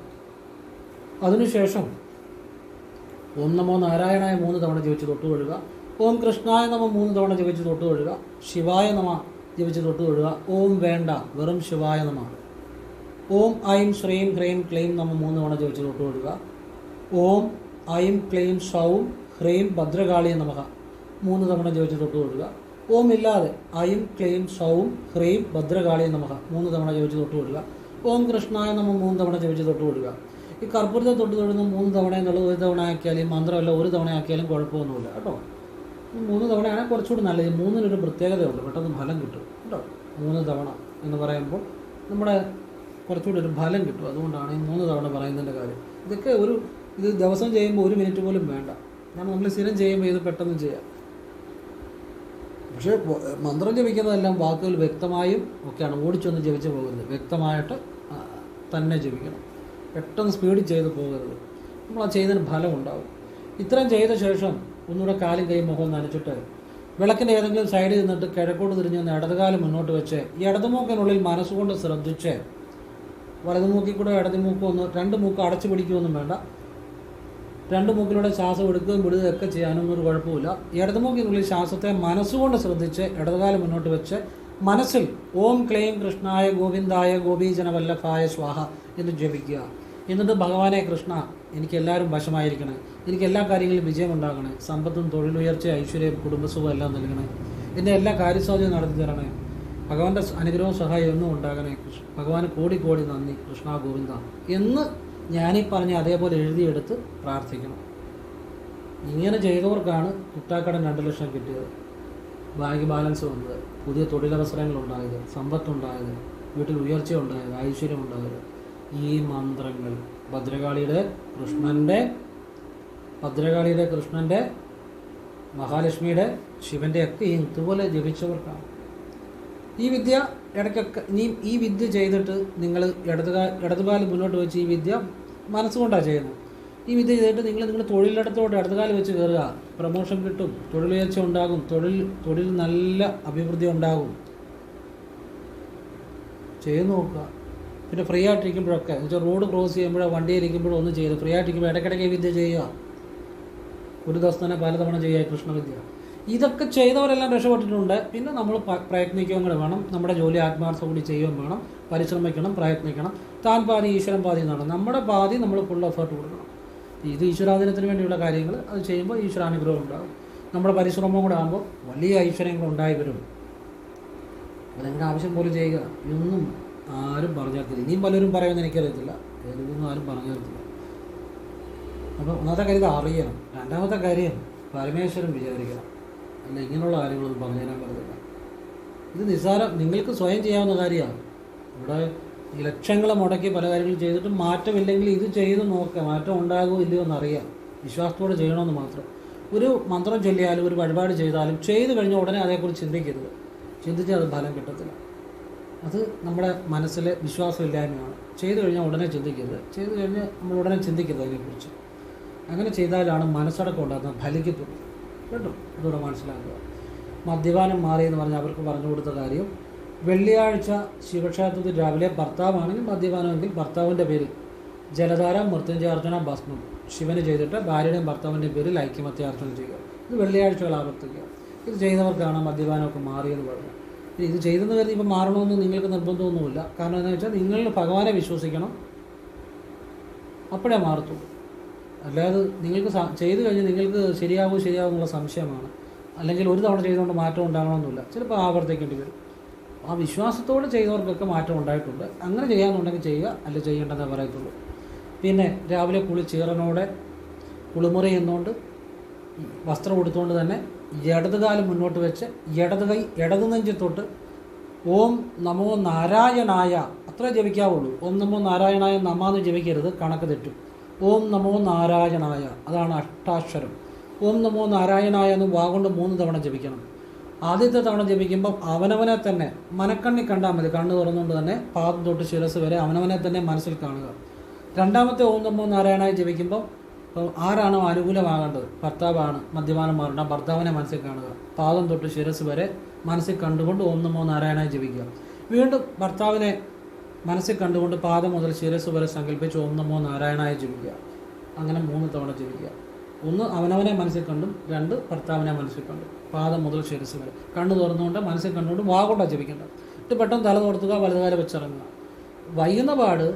അതിനുശേഷം ഓം നമോ നാരായണായ 3 തവണ ജപിച്ച് തൊട്ട് തൊഴുക. ഓം കൃഷ്ണായ നമ 3 തവണ ജപിച്ച് തൊട്ട് തൊഴുക. ശിവായ നമ ജപിച്ച് തൊട്ട് തൊഴുക. ഓം വേണ്ട, വെറും ശിവായ നമ. ഓം ഐം ശ്രീം ഹ്രീം ക്ലീം നമ 3 തവണ ജപിച്ച് തൊട്ട് തൊഴുക. ഓം ഐം ക്ലീം സൗം ഹ്രീം ഭദ്രകാളിയ നമഃ 3 തവണ ജപിച്ച് തൊട്ട് തൊഴുക. ഓം ഇല്ലാതെ ഐം ക്ലീം സൗം ഹ്രീം ഭദ്രകാളിയ നമഃ 3 തവണ ജപിച്ച് തൊട്ട് തൊഴുക. ഓം കൃഷ്ണായ നമ 3 തവണ ജപിച്ച് തൊട്ട് തൊഴുക. ഈ കർപ്പൂരത്തെ തൊട്ട് തൊഴുന്ന 3 തവണ എന്നുള്ളത് 1 തവണ ആക്കിയാലും മന്ത്രമല്ല 1 തവണ ആക്കിയാലും കുഴപ്പമൊന്നുമില്ല കേട്ടോ. 3 തവണയാണെങ്കിൽ കുറച്ചുകൂടി നല്ലത്. 3-നൊരു പ്രത്യേകതയുണ്ട്, പെട്ടെന്ന് ഫലം കിട്ടും കേട്ടോ. 3 തവണ എന്ന് പറയുമ്പോൾ നമ്മുടെ കുറച്ചുകൂടി ഒരു ഫലം കിട്ടും. അതുകൊണ്ടാണ് ഈ 3 തവണ പറയുന്നതിൻ്റെ കാര്യം. ഇതൊക്കെ ഇത് ദിവസം ചെയ്യുമ്പോൾ 1 മിനിറ്റ് പോലും വേണ്ട. കാരണം നമ്മൾ സ്ഥിരം ചെയ്യുമ്പോൾ ഇത് പെട്ടെന്ന് ചെയ്യാം. പക്ഷേ മന്ത്രം ജപിക്കുന്നതെല്ലാം വാക്കുകൾ വ്യക്തമായും ഒക്കെയാണ്. ഓടിച്ചൊന്ന് ജപിച്ച് പോകരുത്, വ്യക്തമായിട്ട് തന്നെ ജപിക്കണം. പെട്ടെന്ന് സ്പീഡിൽ ചെയ്ത് പോകരുത്. നമ്മൾ ആ ചെയ്തതിന് ഫലം ഉണ്ടാകും. ഇത്രയും ചെയ്ത ശേഷം ഒന്നുകൂടെ കാലും കൈ മുഖം നനച്ചിട്ട് വിളക്കിൻ്റെ ഏതെങ്കിലും സൈഡിൽ നിന്നിട്ട് കിഴക്കോട്ട് തിരിഞ്ഞ് നിന്ന് ഇടതുകാലം മുന്നോട്ട് വെച്ച് ഈ ഇടതുമൂക്കിനുള്ളിൽ മനസ്സുകൊണ്ട് ശ്രദ്ധിച്ച്, വലതുമൂക്കിൽ കൂടെ ഇടതുമൂക്കം ഒന്ന് 2 മൂക്ക് അടച്ചു പിടിക്കുകയൊന്നും വേണ്ട. 2 മൂക്കിലൂടെ ശ്വാസം എടുക്കുകയും വിടുകയും ഒക്കെ ചെയ്യാനൊന്നും ഒരു കുഴപ്പമില്ല. ഇടതുമൂക്കിനുള്ളിൽ ശ്വാസത്തെ മനസ്സുകൊണ്ട് ശ്രദ്ധിച്ച് ഇടതുകാലം മുന്നോട്ട് വെച്ച് മനസ്സിൽ ഓം ക്ലീം കൃഷ്ണായ ഗോവിന്ദായ ഗോപീജനവല്ലഭായ സ്വാഹ എന്ന് ജപിക്കുക. എന്നിട്ട് ഭഗവാനെ കൃഷ്ണ, എനിക്കെല്ലാവരും വശമായിരിക്കണേ, എനിക്ക് എല്ലാ കാര്യങ്ങളിലും വിജയമുണ്ടാകണേ, സമ്പത്തും തൊഴിലുയർച്ച ഐശ്വര്യം കുടുംബസുഖം എല്ലാം നൽകണേ, എൻ്റെ എല്ലാ കാര്യസാധ്യതയും നടത്തി തരണേ, ഭഗവാന്റെ അനുഗ്രഹവും സഹായം എന്നും ഉണ്ടാകണേ, ഭഗവാന് കോടി കോടി നന്ദി, കൃഷ്ണ ഗോവിന്ദ എന്ന് ഞാനീ പറഞ്ഞ അതേപോലെ എഴുതിയെടുത്ത് പ്രാർത്ഥിക്കണം. ഇങ്ങനെ ചെയ്തവർക്കാണ് കുട്ടാക്കടൻ 2 ലക്ഷം കിട്ടിയത്, ബാങ്ക് ബാലൻസ് വന്നത്, പുതിയ തൊഴിലവസരങ്ങളുണ്ടായത്, സമ്പത്തുണ്ടായത്, വീട്ടിൽ ഉയർച്ച ഉണ്ടായത്, ഐശ്വര്യം ഉണ്ടായത്. ഈ മന്ത്രങ്ങൾ ഭദ്രകാളിയുടെ കൃഷ്ണൻ്റെ മഹാലക്ഷ്മിയുടെ ശിവൻ്റെ ഒക്കെ ഇതുപോലെ ജപിച്ചവർക്കാണ് ഈ വിദ്യ. ഇടയ്ക്കൊക്കെ ഈ വിദ്യ ചെയ്തിട്ട് നിങ്ങൾ ഇടതുകാലം മുന്നോട്ട് വെച്ച് ഈ വിദ്യ മനസ്സുകൊണ്ടാണ് ചെയ്യുന്നത്. ഈ വിദ്യ ചെയ്തിട്ട് നിങ്ങൾ തൊഴിലിടത്തോട്ട് ഇടതുകാലം വെച്ച് കയറുക, പ്രമോഷൻ കിട്ടും, തൊഴിലുയർച്ച ഉണ്ടാകും, തൊഴിൽ നല്ല അഭിവൃദ്ധി ഉണ്ടാകും. ചെയ്ത് നോക്കുക. പിന്നെ ഫ്രീ ആയിട്ടിരിക്കുമ്പോഴൊക്കെ എന്നുവെച്ചാൽ റോഡ് ക്രോസ് ചെയ്യുമ്പോഴോ വണ്ടിയിലിരിക്കുമ്പോഴോ ഒന്നും ചെയ്ത് ഫ്രീ ആയിട്ടിരിക്കുമ്പോൾ ഇടയ്ക്കിടയ്ക്ക് വിദ്യ ചെയ്യുക. ഒരു ദിവസം തന്നെ പലതവണ ചെയ്യുക കൃഷ്ണവിദ്യ. ഇതൊക്കെ ചെയ്തവരെല്ലാം രക്ഷപ്പെട്ടിട്ടുണ്ട്. പിന്നെ നമ്മൾ പ്രയത്നിക്കുകയും കൂടെ വേണം. നമ്മുടെ ജോലി ആത്മാർത്ഥം കൂടി ചെയ്യുകയും വേണം. പരിശ്രമിക്കണം, പ്രയത്നിക്കണം. താൻ പാതി ഈശ്വരൻ പാതി എന്നാണ്. നമ്മുടെ പാതി നമ്മൾ ഫുൾ എഫേർട്ട് കൊടുക്കണം. ഇത് ഈശ്വരാധീനത്തിന് വേണ്ടിയുള്ള കാര്യങ്ങൾ അത് ചെയ്യുമ്പോൾ ഈശ്വരാനുഗ്രഹം ഉണ്ടാകും. നമ്മുടെ പരിശ്രമം കൂടെ ആകുമ്പോൾ വലിയ ഐശ്വര്യങ്ങൾ ഉണ്ടായി വരും. അതെങ്ങനെ ആവശ്യം പോലെ ചെയ്യുക. ഇതൊന്നും ആരും പറഞ്ഞു തരത്തില്ല. ഇനിയും പലരും പറയുമെന്ന് എനിക്കറിയത്തില്ല, ഇതൊന്നും ആരും പറഞ്ഞു തരത്തില്ല. അപ്പോൾ ഒന്നാമത്തെ കാര്യം ഇത് അറിയണം. രണ്ടാമത്തെ കാര്യം പരമേശ്വരൻ വിചാരിക്കണം. അല്ല ഇങ്ങനെയുള്ള കാര്യങ്ങളൊന്നും പറഞ്ഞു തരാൻ പറ്റത്തില്ല. ഇത് നിസ്സാരം, നിങ്ങൾക്ക് സ്വയം ചെയ്യാവുന്ന കാര്യമാണ്. ഇവിടെ ലക്ഷങ്ങൾ മുടക്കി പല കാര്യങ്ങളും ചെയ്തിട്ട് മാറ്റമില്ലെങ്കിൽ ഇത് ചെയ്ത് നോക്കുക, മാറ്റം ഉണ്ടാകുമോ ഇല്ലയോ എന്നറിയാം. വിശ്വാസത്തോടെ ചെയ്യണമെന്ന് മാത്രം. ഒരു മന്ത്രം ചൊല്ലിയാലും ഒരു വഴിപാട് ചെയ്താലും ചെയ്ത് കഴിഞ്ഞാൽ ഉടനെ അതേക്കുറിച്ച് ചിന്തിക്കരുത്. ചിന്തിച്ചാൽ അത് ഫലം കിട്ടത്തില്ല. അത് നമ്മുടെ മനസ്സിലെ വിശ്വാസമില്ലായ്മയാണ്. ചെയ്തു കഴിഞ്ഞാൽ ഉടനെ ചിന്തിക്കരുത്. ചെയ്തു കഴിഞ്ഞാൽ നമ്മൾ ഉടനെ ചിന്തിക്കരുത് അതിനെക്കുറിച്ച്. അങ്ങനെ ചെയ്താലാണ് മനസ്സടക്കം ഉണ്ടാകുന്നത്, ഫലിക്കത്തുള്ളൂ കേട്ടോ. ഇതോടെ മനസ്സിലാക്കുക. മദ്യപാനം മാറി എന്ന് പറഞ്ഞാൽ അവർക്ക് പറഞ്ഞു കൊടുത്ത കാര്യം, വെള്ളിയാഴ്ച ശിവക്ഷേത്രത്തിൽ രാവിലെ ഭർത്താവാണെങ്കിൽ മദ്യപാനമെങ്കിൽ ഭർത്താവിൻ്റെ പേരിൽ ജലധാര മൃത്യുഞ്ജയാർച്ചന ഭസ്മം ശിവന് ചെയ്തിട്ട് ഭാര്യയുടെയും ഭർത്താവിൻ്റെയും പേരിൽ ഐക്യമത്യാർച്ചന ചെയ്യുക. ഇത് വെള്ളിയാഴ്ചകൾ ആവർത്തിക്കുക. ഇത് ചെയ്തവർക്കാണ് മദ്യപാനമൊക്കെ മാറിയെന്ന് പറഞ്ഞു. ഇത് ചെയ്തെന്ന് കരുതി ഇപ്പം മാറണമെന്ന് നിങ്ങൾക്ക് നിർബന്ധമൊന്നുമില്ല. കാരണം എന്താണെന്ന് വെച്ചാൽ നിങ്ങൾ ഭഗവാനെ വിശ്വസിക്കണം, അപ്പോഴേ മാറത്തുള്ളൂ. അല്ലാതെ നിങ്ങൾക്ക് ചെയ്ത് കഴിഞ്ഞ് നിങ്ങൾക്ക് ശരിയാകുമോ എന്നുള്ള സംശയമാണ്. അല്ലെങ്കിൽ ഒരു തവണ ചെയ്തുകൊണ്ട് മാറ്റം ഉണ്ടാകണമെന്നില്ല, ചിലപ്പോൾ ആവർത്തിക്കേണ്ടി വരും. ആ വിശ്വാസത്തോടെ ചെയ്തവർക്കൊക്കെ മാറ്റം ഉണ്ടായിട്ടുണ്ട്. അങ്ങനെ ചെയ്യാമെന്നുണ്ടെങ്കിൽ ചെയ്യുക, അല്ല ചെയ്യേണ്ടതേ പറയത്തുള്ളൂ. പിന്നെ രാവിലെ ചീറനോടെ കുളിമുറി എന്നുകൊണ്ട് വസ്ത്രം എടുത്തുകൊണ്ട് തന്നെ ഇടതുകാലം മുന്നോട്ട് വെച്ച് ഇടതു നെഞ്ചിത്തൊട്ട് ഓം നമോ നാരായണായ അത്രേ ജപിക്കാവുള്ളൂ. ഓം നമോ നാരായണായ നമാന്ന് ജപിക്കരുത്, കണക്ക് തെറ്റും. ഓം നമോ നാരായണായ അതാണ് അഷ്ടാക്ഷരം. ഓം നമോ നാരായണായ എന്ന് വാഗൊണ്ട് 3 തവണ ജപിക്കണം. ആദ്യത്തെ തവണ ജപിക്കുമ്പം അവനവനെ തന്നെ മനക്കണ്ണി കണ്ടാൽ മതി. കണ്ണ് തുറന്നുകൊണ്ട് തന്നെ പാദം തൊട്ട് ശിരസ് വരെ അവനവനെ തന്നെ മനസ്സിൽ കാണുക. രണ്ടാമത്തെ ഓം നമോ നാരായണായ ജപിക്കുമ്പം അപ്പോൾ ആരാണോ അനുകൂലമാകേണ്ടത്? ഭർത്താവാണ്. മദ്യപാനം മാറേണ്ട ഭർത്താവിനെ മനസ്സിൽ കാണുക. പാദം തൊട്ട് ശിരസ് വരെ മനസ്സിൽ കണ്ടുകൊണ്ട് ഓം നമോ നാരായണായ ജപിക്കുക. വീണ്ടും ഭർത്താവിനെ മനസ്സിൽ കണ്ടുകൊണ്ട് പാദം മുതൽ ശിരസ് വരെ സങ്കല്പിച്ച് ഓം നമോ നാരായണായ ജപിക്കുക. അങ്ങനെ 3 തവണ ജപിക്കുക. 1 അവനവനെ മനസ്സിൽ കണ്ടും 2 ഭർത്താവിനെ മനസ്സിൽ കണ്ടും പാദം മുതൽ ശിരസ് വരെ കണ്ണു തുറന്നുകൊണ്ട് മനസ്സിൽ കണ്ടുകൊണ്ട് വാഗോണ്ടാണ് ജപിക്കേണ്ടത്. എന്നിട്ട് പെട്ടെന്ന് തല തോർത്തുക, വലതുകാലം വെച്ചിറങ്ങുക. വൈകുന്ന പാട്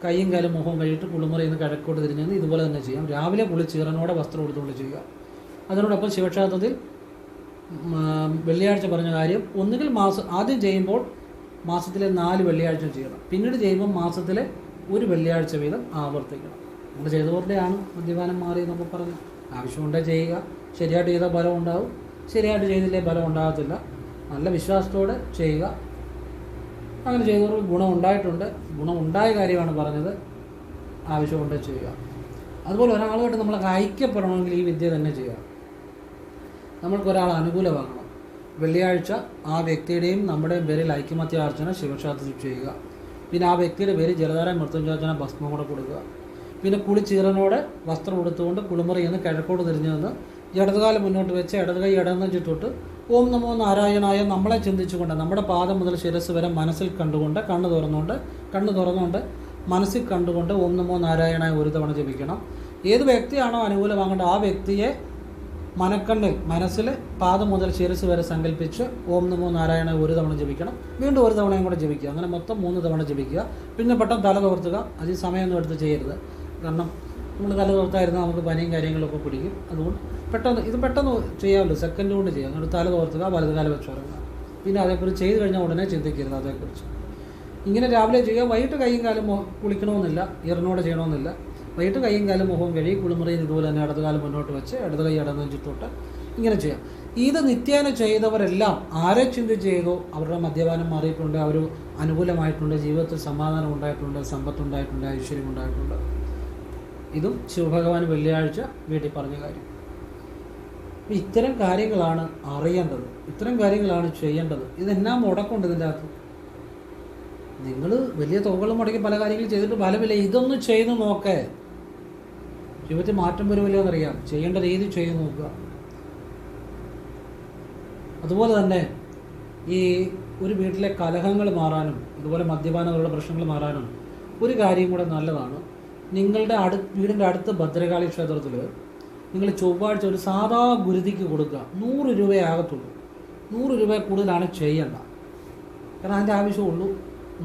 കൈയും കാലും മുഖവും കഴിയിട്ട് കുളിമുറിയിൽ നിന്ന് കിഴക്കോട്ട് തിരിഞ്ഞെന്ന് ഇതുപോലെ തന്നെ ചെയ്യാം. രാവിലെ ചീറനോടെ വസ്ത്രം എടുത്തുകൊണ്ട് ചെയ്യുക. അതിനോടൊപ്പം ശിവക്ഷേത്രത്തിൽ വെള്ളിയാഴ്ച പറഞ്ഞ കാര്യം ഒന്നുകിൽ ആദ്യം ചെയ്യുമ്പോൾ മാസത്തിലെ 4 വെള്ളിയാഴ്ച ചെയ്യണം. പിന്നീട് ചെയ്യുമ്പോൾ മാസത്തിലെ 1 വെള്ളിയാഴ്ച വീതം ആവർത്തിക്കണം. നമ്മൾ ചെയ്തവരുടെയാണ് മദ്യപാനം മാറി എന്നൊക്കെ പറഞ്ഞ് ആവശ്യമുണ്ടെങ്കിൽ ചെയ്യുക. ശരിയായിട്ട് ചെയ്താൽ ബലം ഉണ്ടാവും, ശരിയായിട്ട് ചെയ്തില്ലേ ബലം ഉണ്ടാകത്തില്ല. നല്ല വിശ്വാസത്തോടെ ചെയ്യുക. അങ്ങനെ ചെയ്തവർക്ക് ഗുണം ഉണ്ടായിട്ടുണ്ട്. ഗുണമുണ്ടായ കാര്യമാണ് പറഞ്ഞത്. ആവശ്യമുണ്ട് ചെയ്യുക. അതുപോലെ ഒരാളുമായിട്ട് നമ്മൾ ഐക്യപ്പെടണമെങ്കിൽ ഈ വിദ്യ തന്നെ ചെയ്യുക. നമ്മൾക്കൊരാൾ അനുകൂലമാകണം. വെള്ളിയാഴ്ച ആ വ്യക്തിയുടെയും നമ്മുടെയും പേരിൽ ഐക്യമത്യാർച്ചന ശിവക്ഷേത്രത്തിൽ ചെയ്യുക. പിന്നെ ആ വ്യക്തിയുടെ പേര് ജലധാര മൃത്യുഞ്ജാർച്ചന ഭസ്മം കൂടെ കൊടുക്കുക. പിന്നെ കുളിച്ചീറനോടെ വസ്ത്രം ഉടുത്തുകൊണ്ട് കുളിമുറിയിൽ നിന്ന് കിഴക്കോട്ട് തിരിഞ്ഞു നിന്ന് ഇടതുകാലം മുന്നോട്ട് വെച്ച് ഇടതുകൈ ഇടനെഞ്ചിൽ തൊട്ട് ഓം നമോ നാരായണായ നമ്മളെ ചിന്തിച്ചുകൊണ്ട് നമ്മുടെ പാദം മുതൽ ശിരസ് വരെ മനസ്സിൽ കണ്ടുകൊണ്ട് കണ്ണ് തുറന്നുകൊണ്ട് മനസ്സിൽ കണ്ടുകൊണ്ട് ഓം നമോ നാരായണായ 1 തവണ ജപിക്കണം. ഏത് വ്യക്തിയാണോ അനുകൂലമാകേണ്ടത് ആ വ്യക്തിയെ മനസ്സിൽ പാദം മുതൽ ശിരസ് വരെ സങ്കല്പിച്ച് ഓം നമോ നാരായണ 1 തവണ ജപിക്കണം. വീണ്ടും 1 തവണയും കൂടെ ജപിക്കുക. അങ്ങനെ മൊത്തം 3 തവണ ജപിക്കുക. പിന്നെ പെട്ടെന്ന് തല തോർത്തുക. അതിൽ സമയമൊന്നും എടുത്ത് ചെയ്യരുത്. കാരണം നമ്മൾ തല തോർത്തായിരുന്നാൽ നമുക്ക് പനിയും കാര്യങ്ങളൊക്കെ പിടിക്കും. അതുകൊണ്ട് പെട്ടെന്ന് ചെയ്യാമല്ലോ, സെക്കൻഡ് കൊണ്ട് ചെയ്യാം. എന്നിട്ട് തല തോർത്തുക, വലതുകാലം വെച്ച് ഉറങ്ങുക. പിന്നെ അതേക്കുറിച്ച് ചെയ്ത് കഴിഞ്ഞാൽ ഉടനെ ചിന്തിക്കരുത് അതേക്കുറിച്ച്. ഇങ്ങനെ രാവിലെ ചെയ്യുക. വൈകിട്ട് കൈയും കാലും കുളിക്കണമെന്നില്ല, ഇറനോടെ ചെയ്യണമെന്നില്ല. വൈകിട്ട് കൈയും കാലും മുഖവും കഴുകി കുളിമുറിയിൽ ഇതുപോലെ തന്നെ ഇടതുകാലം മുന്നോട്ട് വെച്ച് ഇടത് കൈ ഇടനെഞ്ചിൽ തൊട്ട് ഇങ്ങനെ ചെയ്യാം. ഇത് നിത്യേന ചെയ്തവരെല്ലാം ആരെ ചിന്തിച്ച് ചെയ്തോ അവരുടെ മദ്യപാനം മാറിയിട്ടുണ്ട്, അവർ അനുകൂലമായിട്ടുണ്ട്, ജീവിതത്തിൽ സമാധാനം ഉണ്ടായിട്ടുണ്ട്, സമ്പത്തുണ്ടായിട്ടുണ്ട്, ഐശ്വര്യം ഉണ്ടായിട്ടുണ്ട്. ഇതും ശിവഭഗവാൻ വെള്ളിയാഴ്ച വീട്ടിൽ പറഞ്ഞ കാര്യം. ഇത്തരം കാര്യങ്ങളാണ് അറിയേണ്ടത്, ഇത്തരം കാര്യങ്ങളാണ് ചെയ്യേണ്ടത്. ഇതെന്നാ മുടക്കുണ്ട് ഇതിൻ്റെ അകത്ത്. നിങ്ങൾ വലിയ തുകകൾ മുടക്കി പല കാര്യങ്ങളും ചെയ്തിട്ട് ഫലമില്ല. ഇതൊന്നും ചെയ്ത് നോക്കേ, ജീവിതത്തിൽ മാറ്റം വരുമല്ലോ എന്നറിയാം. ചെയ്യേണ്ട രീതി ചെയ്ത് നോക്കുക. അതുപോലെ തന്നെ ഈ ഒരു വീട്ടിലെ കലഹങ്ങൾ മാറാനും ഇതുപോലെ മദ്യപാനമുള്ള പ്രശ്നങ്ങൾ മാറാനും ഒരു കാര്യം കൂടെ നല്ലതാണ്. നിങ്ങളുടെ വീടിൻ്റെ അടുത്ത് ഭദ്രകാളി ക്ഷേത്രത്തിൽ നിങ്ങൾ ചൊവ്വാഴ്ച ഒരു സാധാ ഗുരുതിക്ക് കൊടുക്കുക. 100 രൂപയാകത്തുള്ളൂ. 100 രൂപ കൂടുതലാണ് ചെയ്യേണ്ട. കാരണം അതിൻ്റെ ആവശ്യമുള്ളൂ.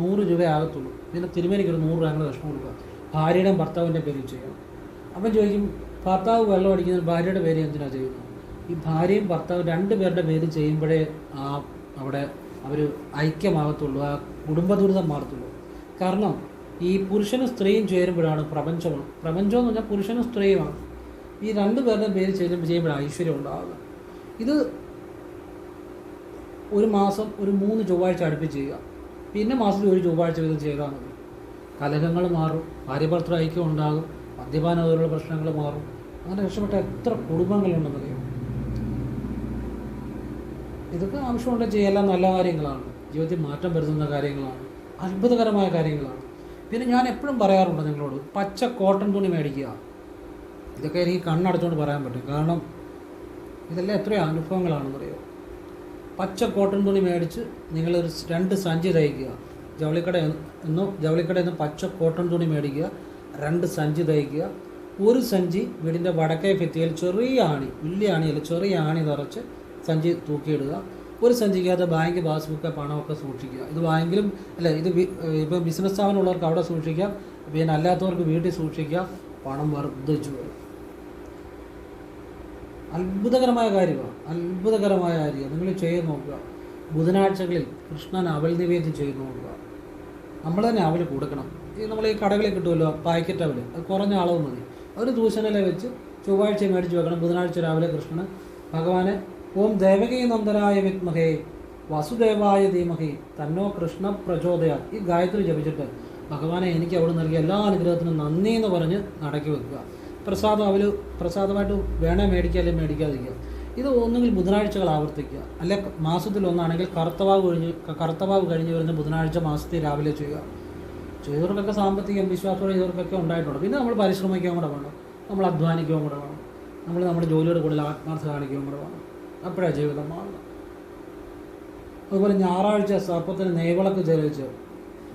100 രൂപയാകത്തുള്ളൂ. പിന്നെ തിരുമേനിക്ക് ഒരു 100 രൂപ കഷ്ണം കൊടുക്കുക. ഭാര്യയുടെയും ഭർത്താവിൻ്റെ പേരിൽ ചെയ്യണം. അപ്പം ചോദിക്കും, ഭർത്താവ് വെള്ളം അടിക്കുന്നത് ഭാര്യയുടെ പേര് എന്തിനാണ് ചെയ്യുന്നത്? ഈ ഭാര്യയും ഭർത്താവും 2 പേരുടെ പേര് ചെയ്യുമ്പോഴേ അവിടെ അവർ ഐക്യമാകത്തുള്ളൂ, ആ കുടുംബ ദുരിതം മാറത്തുള്ളൂ. കാരണം ഈ പുരുഷനും സ്ത്രീയും ചേരുമ്പോഴാണ് പ്രപഞ്ചം എന്ന് പറഞ്ഞാൽ പുരുഷനും സ്ത്രീയുമാണ്. ഈ 2 പേരുടെ പേര് ചെയ്യുമ്പോഴാണ് ഐശ്വര്യം ഉണ്ടാകുക. ഇത് ഒരു മാസം ഒരു 3 ചൊവ്വാഴ്ച അടുപ്പിച്ച് ചെയ്യുക. പിന്നെ മാസത്തിൽ 1 ചൊവ്വാഴ്ച വീതം ചെയ്താൽ മതി. കലഹങ്ങൾ മാറും, ഭാര്യഭർത്തൃ ഐക്യം ഉണ്ടാകും, മദ്യപാനം പോലുള്ള പ്രശ്നങ്ങൾ മാറും. അങ്ങനെ രക്ഷപ്പെട്ട എത്ര കുടുംബങ്ങളുണ്ടെന്നറിയാം. ഇതൊക്കെ ആവശ്യമുണ്ടെങ്കിൽ ചെയ്യെല്ലാം നല്ല കാര്യങ്ങളാണ്, ജീവിതത്തിൽ മാറ്റം വരുത്തുന്ന കാര്യങ്ങളാണ്, അത്ഭുതകരമായ കാര്യങ്ങളാണ്. പിന്നെ ഞാൻ എപ്പോഴും പറയാറുണ്ട് നിങ്ങളോട്, പച്ച കോട്ടൺ തുണി മേടിക്കുക. ഇതൊക്കെ എനിക്ക് കണ്ണടച്ചുകൊണ്ട് പറയാൻ പറ്റും, കാരണം ഇതെല്ലാം എത്രയോ അനുഭവങ്ങളാണെന്നറിയോ. പച്ച കോട്ടൺ തുണി മേടിച്ച് നിങ്ങളൊരു 2 സഞ്ചി തയ്ക്കുക. ജവളിക്കടയിൽ നിന്ന് പച്ച കോട്ടൺ തുണി മേടിക്കുക, 2 സഞ്ചി തയ്ക്കുക. 1 സഞ്ചി വീടിൻ്റെ വടക്കേ ഭിത്തിയിൽ ചെറിയ ആണി, വലിയ ആണിയല്ല, ചെറിയ ആണി നിറച്ച് സഞ്ചി തൂക്കിയിടുക. 1 സഞ്ചിക്കകത്ത് ബാങ്ക് പാസ്ബുക്ക് പണമൊക്കെ സൂക്ഷിക്കുക. ഇത് ബാങ്കിലും ഇപ്പം ബിസിനസ് സ്ഥാപനമുള്ളവർക്ക് അവിടെ സൂക്ഷിക്കാം, പിന്നെ അല്ലാത്തവർക്ക് വീട്ടിൽ സൂക്ഷിക്കാം. പണം വർദ്ധിച്ചു വരും. അത്ഭുതകരമായ കാര്യമാണ്, അത്ഭുതകരമായ കാര്യം. നിങ്ങൾ ചെയ്ത് നോക്കുക. ബുധനാഴ്ചകളിൽ കൃഷ്ണൻ അവൽ നിവേദ്യം ചെയ്ത് നോക്കുക. നമ്മൾ തന്നെ അവൽ കൊടുക്കണം. നമ്മൾ ഈ കടകളിൽ കിട്ടുമല്ലോ പാക്കറ്റ് അവൽ, അത് കുറഞ്ഞ അളവ് മതി. ഒരു ദൂഷണില വെച്ച് ചൊവ്വാഴ്ച മേടിച്ച് വെക്കണം. ബുധനാഴ്ച രാവിലെ കൃഷ്ണന് ഭഗവാനെ ഓം ദേവകീ നന്ദനായ വിദ്മഹേ വസുദേവായ ധീമഹി തന്നോ കൃഷ്ണ പ്രചോദയ, ഈ ഗായത്രി ജപിച്ചിട്ട് ഭഗവാനെ എനിക്ക് അവിടെ നൽകിയ എല്ലാ അനുഗ്രഹത്തിനും നന്ദി എന്ന് പറഞ്ഞ് നടക്കി വെക്കുക. പ്രസാദമായിട്ട് വേണേ മേടിക്കുക, അല്ലെങ്കിൽ മേടിക്കാതിരിക്കുക. ഇത് ഒന്നുകിൽ ബുധനാഴ്ചകൾ ആവർത്തിക്കുക, അല്ലെ മാസത്തിലൊന്നാണെങ്കിൽ കറുത്തവാവ് കഴിഞ്ഞ് വരുന്ന ബുധനാഴ്ച മാസത്തിൽ രാവിലെ ചെയ്യുക. ചെയ്തവർക്കൊക്കെ സാമ്പത്തികം വിശ്വാസത്തോടെ ചെയ്തവർക്കൊക്കെ ഉണ്ടായിട്ടുണ്ട്. പിന്നെ നമ്മൾ പരിശ്രമിക്കാൻ കൂടെ വേണം. നമ്മൾ അധ്വാനിക്കുകയും കൂടെ വേണം. നമ്മൾ നമ്മുടെ ജോലിയോട് കൂടുതൽ ആത്മാർത്ഥ കാണിക്കുകയും കൂടെ വേണം. അപ്പോഴാണ് ജീവിതം മാറുന്നത്. അതുപോലെ ഞായറാഴ്ച സർപ്പത്തിന് നെയ്വിളക്ക് തെളിയിച്ച്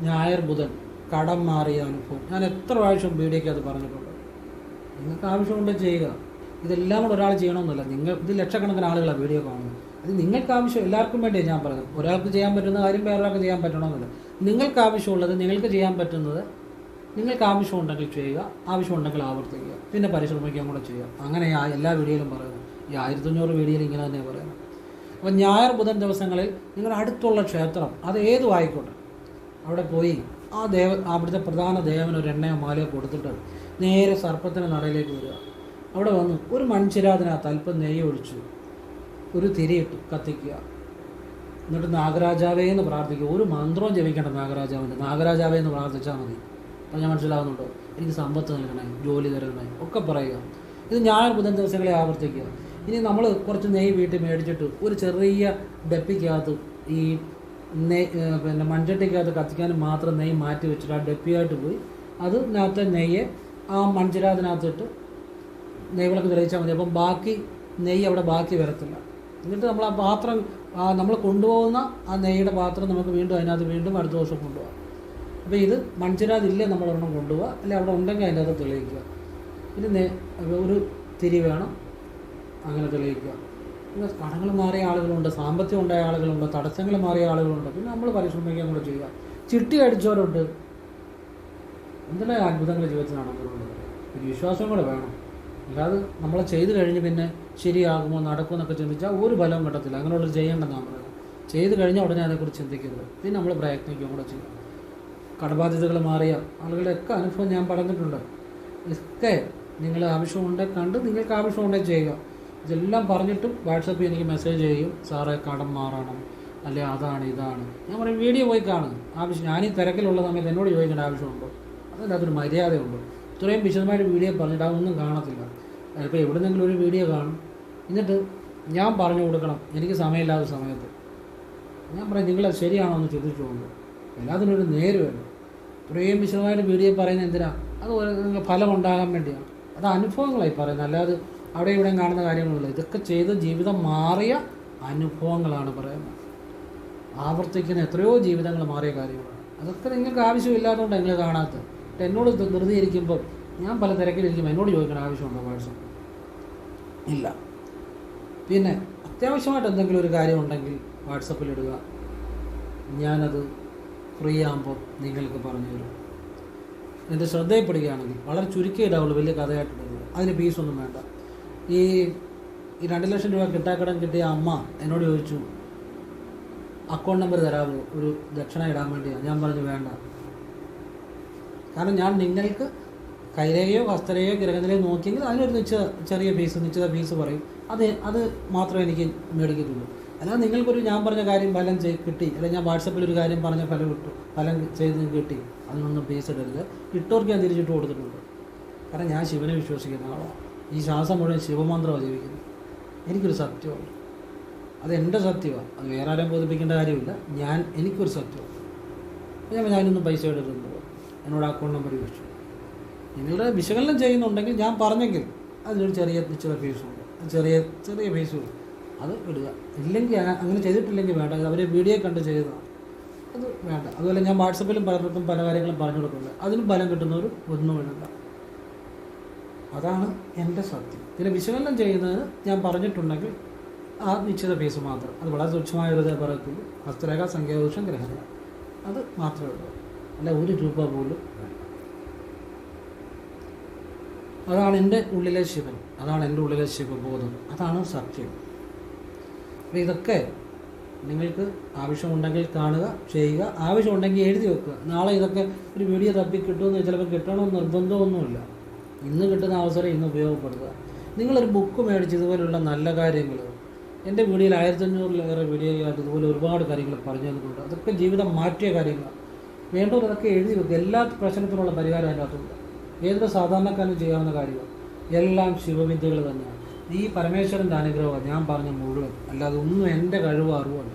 ഞായർ ബുധൻ കടം മാറിയ അനുഭവം ഞാൻ എത്ര പ്രാവശ്യം വീഡിയോയ്ക്ക് അത് പറഞ്ഞിട്ടുണ്ട്. നിങ്ങൾക്ക് ആവശ്യമുണ്ട് ചെയ്യുക. ഇതെല്ലാം കൂടെ ഒരാൾ ചെയ്യണമെന്നില്ല. ഇത് ലക്ഷക്കണക്കിന് ആളുകളാണ് വീഡിയോ കാണുന്നത്. അത് നിങ്ങൾക്ക് ആവശ്യം എല്ലാവർക്കും വേണ്ടിയാണ് ഞാൻ പറയുന്നത്. ഒരാൾക്ക് ചെയ്യാൻ പറ്റുന്ന കാര്യം വേറൊരാൾക്ക് ചെയ്യാൻ പറ്റണമെന്നില്ല. നിങ്ങൾക്ക് ആവശ്യമുള്ളത് നിങ്ങൾക്ക് ചെയ്യാൻ പറ്റുന്നത് നിങ്ങൾക്ക് ആവശ്യമുണ്ടെങ്കിൽ ചെയ്യുക, ആവശ്യമുണ്ടെങ്കിൽ ആവർത്തിക്കുക, പിന്നെ പരിശ്രമിക്കാൻ കൂടെ ചെയ്യുക. അങ്ങനെ എല്ലാ വീഡിയോയിലും പറയുന്നത്. ഈ 1500 വീഡിയോയിൽ ഇങ്ങനെ തന്നെ പറയുന്നത്. അപ്പോൾ ഞായർ ബുധൻ ദിവസങ്ങളിൽ നിങ്ങളുടെ അടുത്തുള്ള ക്ഷേത്രം അത് ഏതും ആയിക്കോട്ടെ, അവിടെ പോയി അവിടുത്തെ പ്രധാന ദേവന് ഒരു എണ്ണയോ മാലയോ കൊടുത്തിട്ട് നേരെ സർപ്പത്തിൻ്റെ നടയിലേക്ക് വരിക. അവിടെ വന്ന് ഒരു മൺചിരാതിനകത്ത് അല്പം നെയ്യ് ഒഴിച്ച് ഒരു തിരിയിട്ട് കത്തിക്കുക. എന്നിട്ട് നാഗരാജാവേ എന്ന് പ്രാർത്ഥിക്കുക. ഒരു മന്ത്രവും ജപിക്കേണ്ട നാഗരാജാവേ എന്ന് പ്രാർത്ഥിച്ചാൽ മതി. അപ്പം ഞാൻ മനസ്സിലാകുന്നുണ്ടോ? എനിക്ക് സമ്പത്ത് നൽകണേ, ജോലി തരണേ ഒക്കെ പറയുക. ഇത് ഞായർ ബുധൻ ദിവസങ്ങളെ ആവർത്തിക്കുക. ഇനി നമ്മൾ കുറച്ച് നെയ്യ് വീട്ടിൽ മേടിച്ചിട്ട് ഒരു ചെറിയ ഡപ്പിക്കകത്ത് ഈ പിന്നെ മൺചട്ടിക്കകത്ത് കത്തിക്കാനും മാത്രം നെയ്യ് മാറ്റി വെച്ചിട്ട് ആ ഡപ്പിയായിട്ട് പോയി അതിനകത്തെ നെയ്യ് ആ മൺചിരാതിനകത്തിട്ട് നെയ്വിളക്ക് തെളിയിച്ചാൽ മതി. അപ്പം ബാക്കി നെയ്യ് അവിടെ ബാക്കി വരത്തില്ല. എന്നിട്ട് നമ്മൾ ആ പാത്രം നമ്മൾ കൊണ്ടുപോകുന്ന ആ നെയ്യുടെ പാത്രം നമുക്ക് വീണ്ടും അതിനകത്ത് വീണ്ടും അടുത്ത ദിവസം കൊണ്ടുപോകാം. അപ്പോൾ ഇത് മൺചിരാതില്ലേ നമ്മളൊരെണ്ണം കൊണ്ടുപോകുക, അല്ലെങ്കിൽ അവിടെ ഉണ്ടെങ്കിൽ അതിൻ്റെ അകത്ത് തെളിയിക്കുക. പിന്നെ ഒരു തിരി വേണം, അങ്ങനെ തെളിയിക്കുക. പിന്നെ കടങ്ങൾ മാറിയ ആളുകളുണ്ട്, സാമ്പത്തികം ഉണ്ടായ ആളുകളുണ്ട്, തടസ്സങ്ങൾ മാറിയ ആളുകളുണ്ട്. പിന്നെ നമ്മൾ പരിശ്രമിക്കാൻ കൂടെ ചെയ്യുക. ചിട്ടി അടിച്ചവരുണ്ട്. എന്തെല്ലാം അത്ഭുതങ്ങൾ ജീവിതത്തിൽ നടക്കുന്നുണ്ട്. ഒരു വിശ്വാസം കൂടെ വേണം. അല്ലാതെ നമ്മൾ ചെയ്ത് കഴിഞ്ഞ് പിന്നെ ശരിയാകുമോ നടക്കുമോ എന്നൊക്കെ ചിന്തിച്ചാൽ ഒരു ഫലവും കിട്ടത്തില്ല. അങ്ങനെയുള്ളത് ചെയ്യേണ്ടെന്നാണ് പറയുന്നത്. ചെയ്ത് കഴിഞ്ഞാൽ ഉടനെ അതേക്കുറിച്ച് ചിന്തിക്കരുത്. പിന്നെ നമ്മൾ പ്രയത്നിക്കുകയും കൂടെ ചെയ്യും. കടബാധ്യതകൾ മാറിയ ആളുകളുടെയൊക്കെ അനുഭവം ഞാൻ പറഞ്ഞിട്ടുണ്ട്. ഇതൊക്കെ നിങ്ങൾ ആവശ്യമുണ്ടെങ്കിൽ കണ്ട് നിങ്ങൾക്ക് ആവശ്യമുണ്ടെങ്കിൽ ചെയ്യുക. ഇതെല്ലാം പറഞ്ഞിട്ടും വാട്സപ്പിൽ എനിക്ക് മെസ്സേജ് ചെയ്യും, സാറേ കടം മാറണം, അല്ലെ അതാണ് ഇതാണ്. ഞാൻ പറയും വീഡിയോ പോയി കാണും. ഞാനീ തിരക്കിലുള്ള സമയത്ത് എന്നോട് ചോദിക്കേണ്ട ആവശ്യമുണ്ടോ? അതിൻ്റെ അതൊരു മര്യാദയുണ്ട്. ഇത്രയും വിശദമായിട്ട് വീഡിയോ പറഞ്ഞിട്ട് അതൊന്നും കാണത്തില്ല. ഇപ്പോൾ എവിടെന്നെങ്കിലും ഒരു വീഡിയോ കാണും, എന്നിട്ട് ഞാൻ പറഞ്ഞു കൊടുക്കണം എനിക്ക് സമയമില്ലാത്ത സമയത്ത്. ഞാൻ പറയും നിങ്ങളത് ശരിയാണോ എന്ന് ചിന്തിച്ചുകൊണ്ട്. എല്ലാത്തിനൊരു നേരുമല്ല. ഇത്രയും വിശദമായിട്ട് വീഡിയോ പറയുന്നത് എന്തിനാ? അത് ഫലം ഉണ്ടാകാൻ വേണ്ടിയാണ്. അത് അനുഭവങ്ങളായി പറയുന്നത്, അല്ലാതെ അവിടെ ഇവിടെയും കാണുന്ന കാര്യങ്ങളല്ല. ഇതൊക്കെ ചെയ്ത് ജീവിതം മാറിയ അനുഭവങ്ങളാണ് പറയുന്നത്. ആവർത്തിക്കുന്ന എത്രയോ ജീവിതങ്ങൾ മാറിയ കാര്യങ്ങളാണ്. അതൊക്കെ നിങ്ങൾക്ക് ആവശ്യമില്ലാത്തതുകൊണ്ട് നിങ്ങൾ കാണാത്തത്. എന്നോട് ധൃതി ഇരിക്കുമ്പോൾ ഞാൻ പല തിരക്കിലിരിക്കുമ്പോൾ എന്നോട് ചോദിക്കേണ്ട ആവശ്യമുണ്ടോ? വാട്സപ്പ് ഇല്ല. പിന്നെ അത്യാവശ്യമായിട്ട് എന്തെങ്കിലും ഒരു കാര്യം ഉണ്ടെങ്കിൽ വാട്സപ്പിലിടുക. ഞാനത് ഫ്രീ ആകുമ്പോൾ നിങ്ങൾക്ക് പറഞ്ഞു തരും. എൻ്റെ ശ്രദ്ധയിൽപ്പെടുകയാണെങ്കിൽ വളരെ ചുരുക്കിയിടാവുള്ളൂ, വലിയ കഥയായിട്ടിടുക. അതിന് ഫീസൊന്നും വേണ്ട. ഈ 2 ലക്ഷം രൂപ കിട്ടാക്കടം കിട്ടിയ അമ്മ എന്നോട് ചോദിച്ചു അക്കൗണ്ട് നമ്പർ തരാമോ ഒരു ദക്ഷിണ ഇടാൻ വേണ്ടിയാണ്. ഞാൻ പറഞ്ഞു വേണ്ട. കാരണം ഞാൻ നിങ്ങൾക്ക് കൈരേഖയോ ഹസ്തരേഖയോ ഗ്രഹനിലയോ നോക്കിയെങ്കിൽ അതിനൊരു നിശ്ചിത ഫീസ് പറയും. അത് മാത്രമേ എനിക്ക് മേടിക്കത്തുള്ളൂ. അല്ലാതെ നിങ്ങൾക്കൊരു ഞാൻ പറഞ്ഞ കാര്യം ഫലം കിട്ടി, അല്ലെങ്കിൽ ഞാൻ വാട്സപ്പിലൊരു കാര്യം പറഞ്ഞ ഫലം ചെയ്ത് കിട്ടി, അതിനൊന്നും ഫീസ് ഇടരുത്. ഇട്ടവർക്ക് ഞാൻ തിരിച്ചിട്ട് കൊടുത്തിട്ടുണ്ട്. കാരണം ഞാൻ ശിവനെ വിശ്വസിക്കുന്ന ആളാണ്. ഈ ശ്വാസം മുഴുവൻ ശിവമന്ത്രമാണ് ജീവിക്കുന്നത്. എനിക്കൊരു സത്യമാണ്, അതെൻ്റെ സത്യമാണ്. അത് വേറെ ആരെയും ബോധിപ്പിക്കേണ്ട കാര്യമില്ല. എനിക്കൊരു സത്യമാണ്. ഞാനൊന്നും പൈസ ഇടരുതെന്ന് എന്നോട് അക്കൗണ്ട് നമ്പർ ചോദിച്ചു. നിങ്ങളുടെ വിശകലനം ചെയ്യുന്നുണ്ടെങ്കിൽ ഞാൻ പറഞ്ഞെങ്കിൽ അതിനൊരു നിശ്ചിത ഫീസുണ്ട്, ചെറിയ ഫീസുണ്ട്, അത് ഇടുക. ഇല്ലെങ്കിൽ അങ്ങനെ ചെയ്തിട്ടില്ലെങ്കിൽ വേണ്ട. അവർ വീഡിയോ കണ്ട് ചെയ്തതാണ്, അത് വേണ്ട. അതുപോലെ ഞാൻ വാട്സപ്പിലും പലർക്കും പല കാര്യങ്ങളും പറഞ്ഞു കൊടുക്കുന്നുണ്ട്. അതിനും ഫലം കിട്ടുന്നവർ ഒന്നും വേണ്ട. അതാണ് എൻ്റെ സത്യം. പിന്നെ വിശകലനം ചെയ്യുന്നതിന് ഞാൻ പറഞ്ഞിട്ടുണ്ടെങ്കിൽ ആ നിശ്ചിത ഫീസ് മാത്രം. അത് വളരെ തുച്ഛമായ ഒരു പറയത്തുള്ളൂ. ഹസ്തരേഖ, സംഖ്യാദോഷം, ഗ്രഹനില, അത് മാത്രമേ ഉള്ളൂ. അല്ല ഒരു രൂപ പോലും വേണ്ട. അതാണ് എൻ്റെ ഉള്ളിലെ ശിവൻ, അതാണ് എൻ്റെ ഉള്ളിലെ ശിവബോധം, അതാണ് സത്യം. അപ്പോൾ ഇതൊക്കെ നിങ്ങൾക്ക് ആവശ്യമുണ്ടെങ്കിൽ കാണുക, ചെയ്യുക. ആവശ്യമുണ്ടെങ്കിൽ എഴുതി വെക്കുക. നാളെ ഇതൊക്കെ ഒരു വീഡിയോ തപ്പി കിട്ടുമെന്ന് ചിലപ്പോൾ കിട്ടണമെന്ന് നിർബന്ധമൊന്നുമില്ല. ഇന്ന് കിട്ടുന്ന അവസരം ഇന്ന് ഉപയോഗപ്പെടുത്തുക. നിങ്ങളൊരു ബുക്ക് മേടിച്ച് ഇതുപോലുള്ള നല്ല കാര്യങ്ങൾ എൻ്റെ വീഡിയോയിൽ 1500-ലേറെ വീഡിയോയിലായിട്ട് ഇതുപോലെ ഒരുപാട് കാര്യങ്ങൾ പറഞ്ഞു തന്നിട്ടുണ്ട്. അതൊക്കെ ജീവിതം മാറ്റിയ കാര്യങ്ങളാണ്. വേണ്ടവരതൊക്കെ എഴുതി വെക്കുക. എല്ലാ പ്രശ്നത്തിനുള്ള പരിഹാരം അതിൻ്റെ അകത്തുണ്ട്. ഏതൊരു സാധാരണക്കാരനും ചെയ്യാവുന്ന കാര്യമാണ്. എല്ലാം ശിവവിദ്യകൾ തന്നെയാണ്. ഈ പരമേശ്വരൻ്റെ അനുഗ്രഹമാണ് ഞാൻ പറഞ്ഞ മുഴുവൻ, അല്ലാതെ ഒന്നും എൻ്റെ കഴിവോ അറിവല്ല.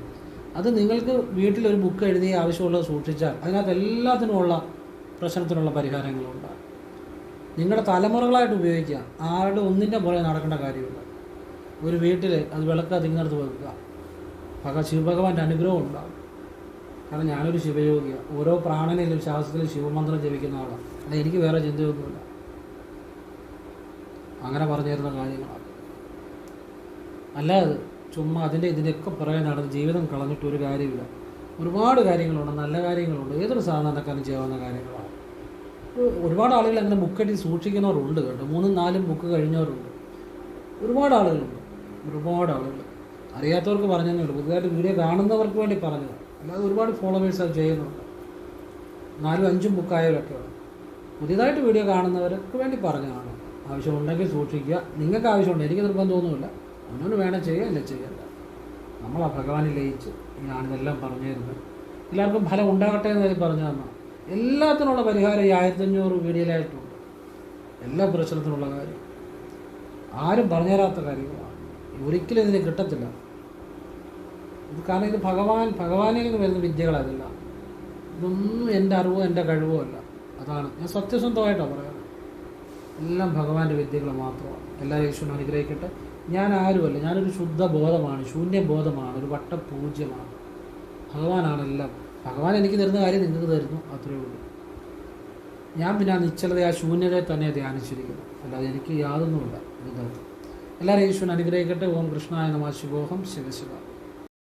അത് നിങ്ങൾക്ക് വീട്ടിലൊരു ബുക്ക് എഴുതി ആവശ്യമുള്ളത് സൂക്ഷിച്ചാൽ അതിനകത്ത് എല്ലാത്തിനുമുള്ള പ്രശ്നത്തിനുള്ള പരിഹാരങ്ങളുണ്ടാകും. നിങ്ങളുടെ തലമുറകളായിട്ട് ഉപയോഗിക്കുക. ആരുടെ ഒന്നിൻ്റെ പുറകെ നടക്കേണ്ട കാര്യമില്ല. ഒരു വീട്ടിൽ അത് വിളക്ക് അതിങ്ങടുത്ത് വെക്കുക. ശിവഭഗവാന്റെ അനുഗ്രഹം ഉണ്ടാകും. കാരണം ഞാനൊരു ശിവയോഗിയാണ്. ഓരോ പ്രാണനിലും ശ്വാസത്തിലും ശിവമന്ത്രം ജപിക്കുന്ന ആളാണ്. അല്ല, എനിക്ക് വേറെ ചിന്തയൊന്നുമില്ല. അങ്ങനെ പറഞ്ഞു തരുന്ന കാര്യങ്ങളാണ്. അല്ലാതെ ചുമ്മാ ഇതിൻ്റെയൊക്കെ പുറകെ നടന്ന് ജീവിതം കളഞ്ഞിട്ട് ഒരു കാര്യമില്ല. ഒരുപാട് കാര്യങ്ങളുണ്ട്, നല്ല കാര്യങ്ങളുണ്ട്, ഏതൊരു സാധാരണക്കാരനും ചെയ്യാവുന്ന കാര്യങ്ങളാണ്. ഒരുപാട് ആളുകൾ അങ്ങനെ ബുക്കെട്ടി സൂക്ഷിക്കുന്നവരുണ്ട് കേട്ടോ. 3-4 ബുക്ക് കഴിഞ്ഞവരുണ്ട്. ഒരുപാട് ആളുകളുണ്ട്. അറിയാത്തവർക്ക് പറഞ്ഞതേ ഉള്ളൂ. പുതുതായിട്ട് വീഡിയോ കാണുന്നവർക്ക് വേണ്ടി പറഞ്ഞത്. അല്ലാതെ ഒരുപാട് ഫോളോവേഴ്സ് അത് ചെയ്യുന്നുണ്ട്. 4-5 ബുക്കായവരൊക്കെ ഉണ്ട്. പുതിയതായിട്ട് വീഡിയോ കാണുന്നവർക്ക് വേണ്ടി പറഞ്ഞതാണ്. ആവശ്യമുണ്ടെങ്കിൽ സൂക്ഷിക്കുക. നിങ്ങൾക്ക് ആവശ്യമുണ്ട്, എനിക്ക് നിർബന്ധമൊന്നുമില്ല. ഒന്നൊന്ന് വേണം ചെയ്യുക, അല്ല ചെയ്യണ്ട. നമ്മൾ ആ ഭഗവാനിൽ ലയിച്ച് ഞാനിതെല്ലാം പറഞ്ഞു തരുന്നത്. എല്ലാവർക്കും ഫലം ഉണ്ടാകട്ടെ എന്ന് പറഞ്ഞു തന്നാൽ എല്ലാത്തിനുള്ള പരിഹാരം ഈ 1500 വീഡിയോയിലായിട്ടുണ്ട്. എല്ലാ പ്രശ്നത്തിനുള്ള കാര്യം ആരും പറഞ്ഞുതരാത്ത കാര്യങ്ങളാണ്. ഒരിക്കലും ഇതിന് കിട്ടത്തില്ല. ഇത് കാരണം ഇത് ഭഗവാനിൽ നിന്ന് വരുന്ന വിദ്യകളല്ല. ഇതൊന്നും എൻ്റെ അറിവോ എൻ്റെ കഴിവോ അല്ല. അതാണ് ഞാൻ സത്യസന്ധമായിട്ടാണ് പറയുന്നത്. എല്ലാം ഭഗവാന്റെ വിദ്യകൾ മാത്രമാണ്. എല്ലാവരും യേശുവിനെ അനുഗ്രഹിക്കട്ടെ. ഞാൻ ആരുമല്ല. ഞാനൊരു ശുദ്ധ ബോധമാണ്, ശൂന്യബോധമാണ്, ഒരു വട്ടപൂജ്യമാണ്. ഭഗവാനാണ് എല്ലാം. ഭഗവാൻ എനിക്ക് തരുന്ന കാര്യം നിങ്ങൾക്ക് തരുന്നു, അത്രയേ ഉള്ളൂ. ഞാൻ പിന്നെ ആ നിശ്ചലത, ആ ശൂന്യതയെ തന്നെ ധ്യാനിച്ചിരിക്കുന്നു. അല്ലാതെ എനിക്ക് യാതൊന്നുമില്ല ഇതിനകത്ത്. എല്ലാവരും യേശുവിനെ അനുഗ്രഹിക്കട്ടെ. ഓം കൃഷ്ണായ നമഃ. ശിവോഹം. ശിവശിവ.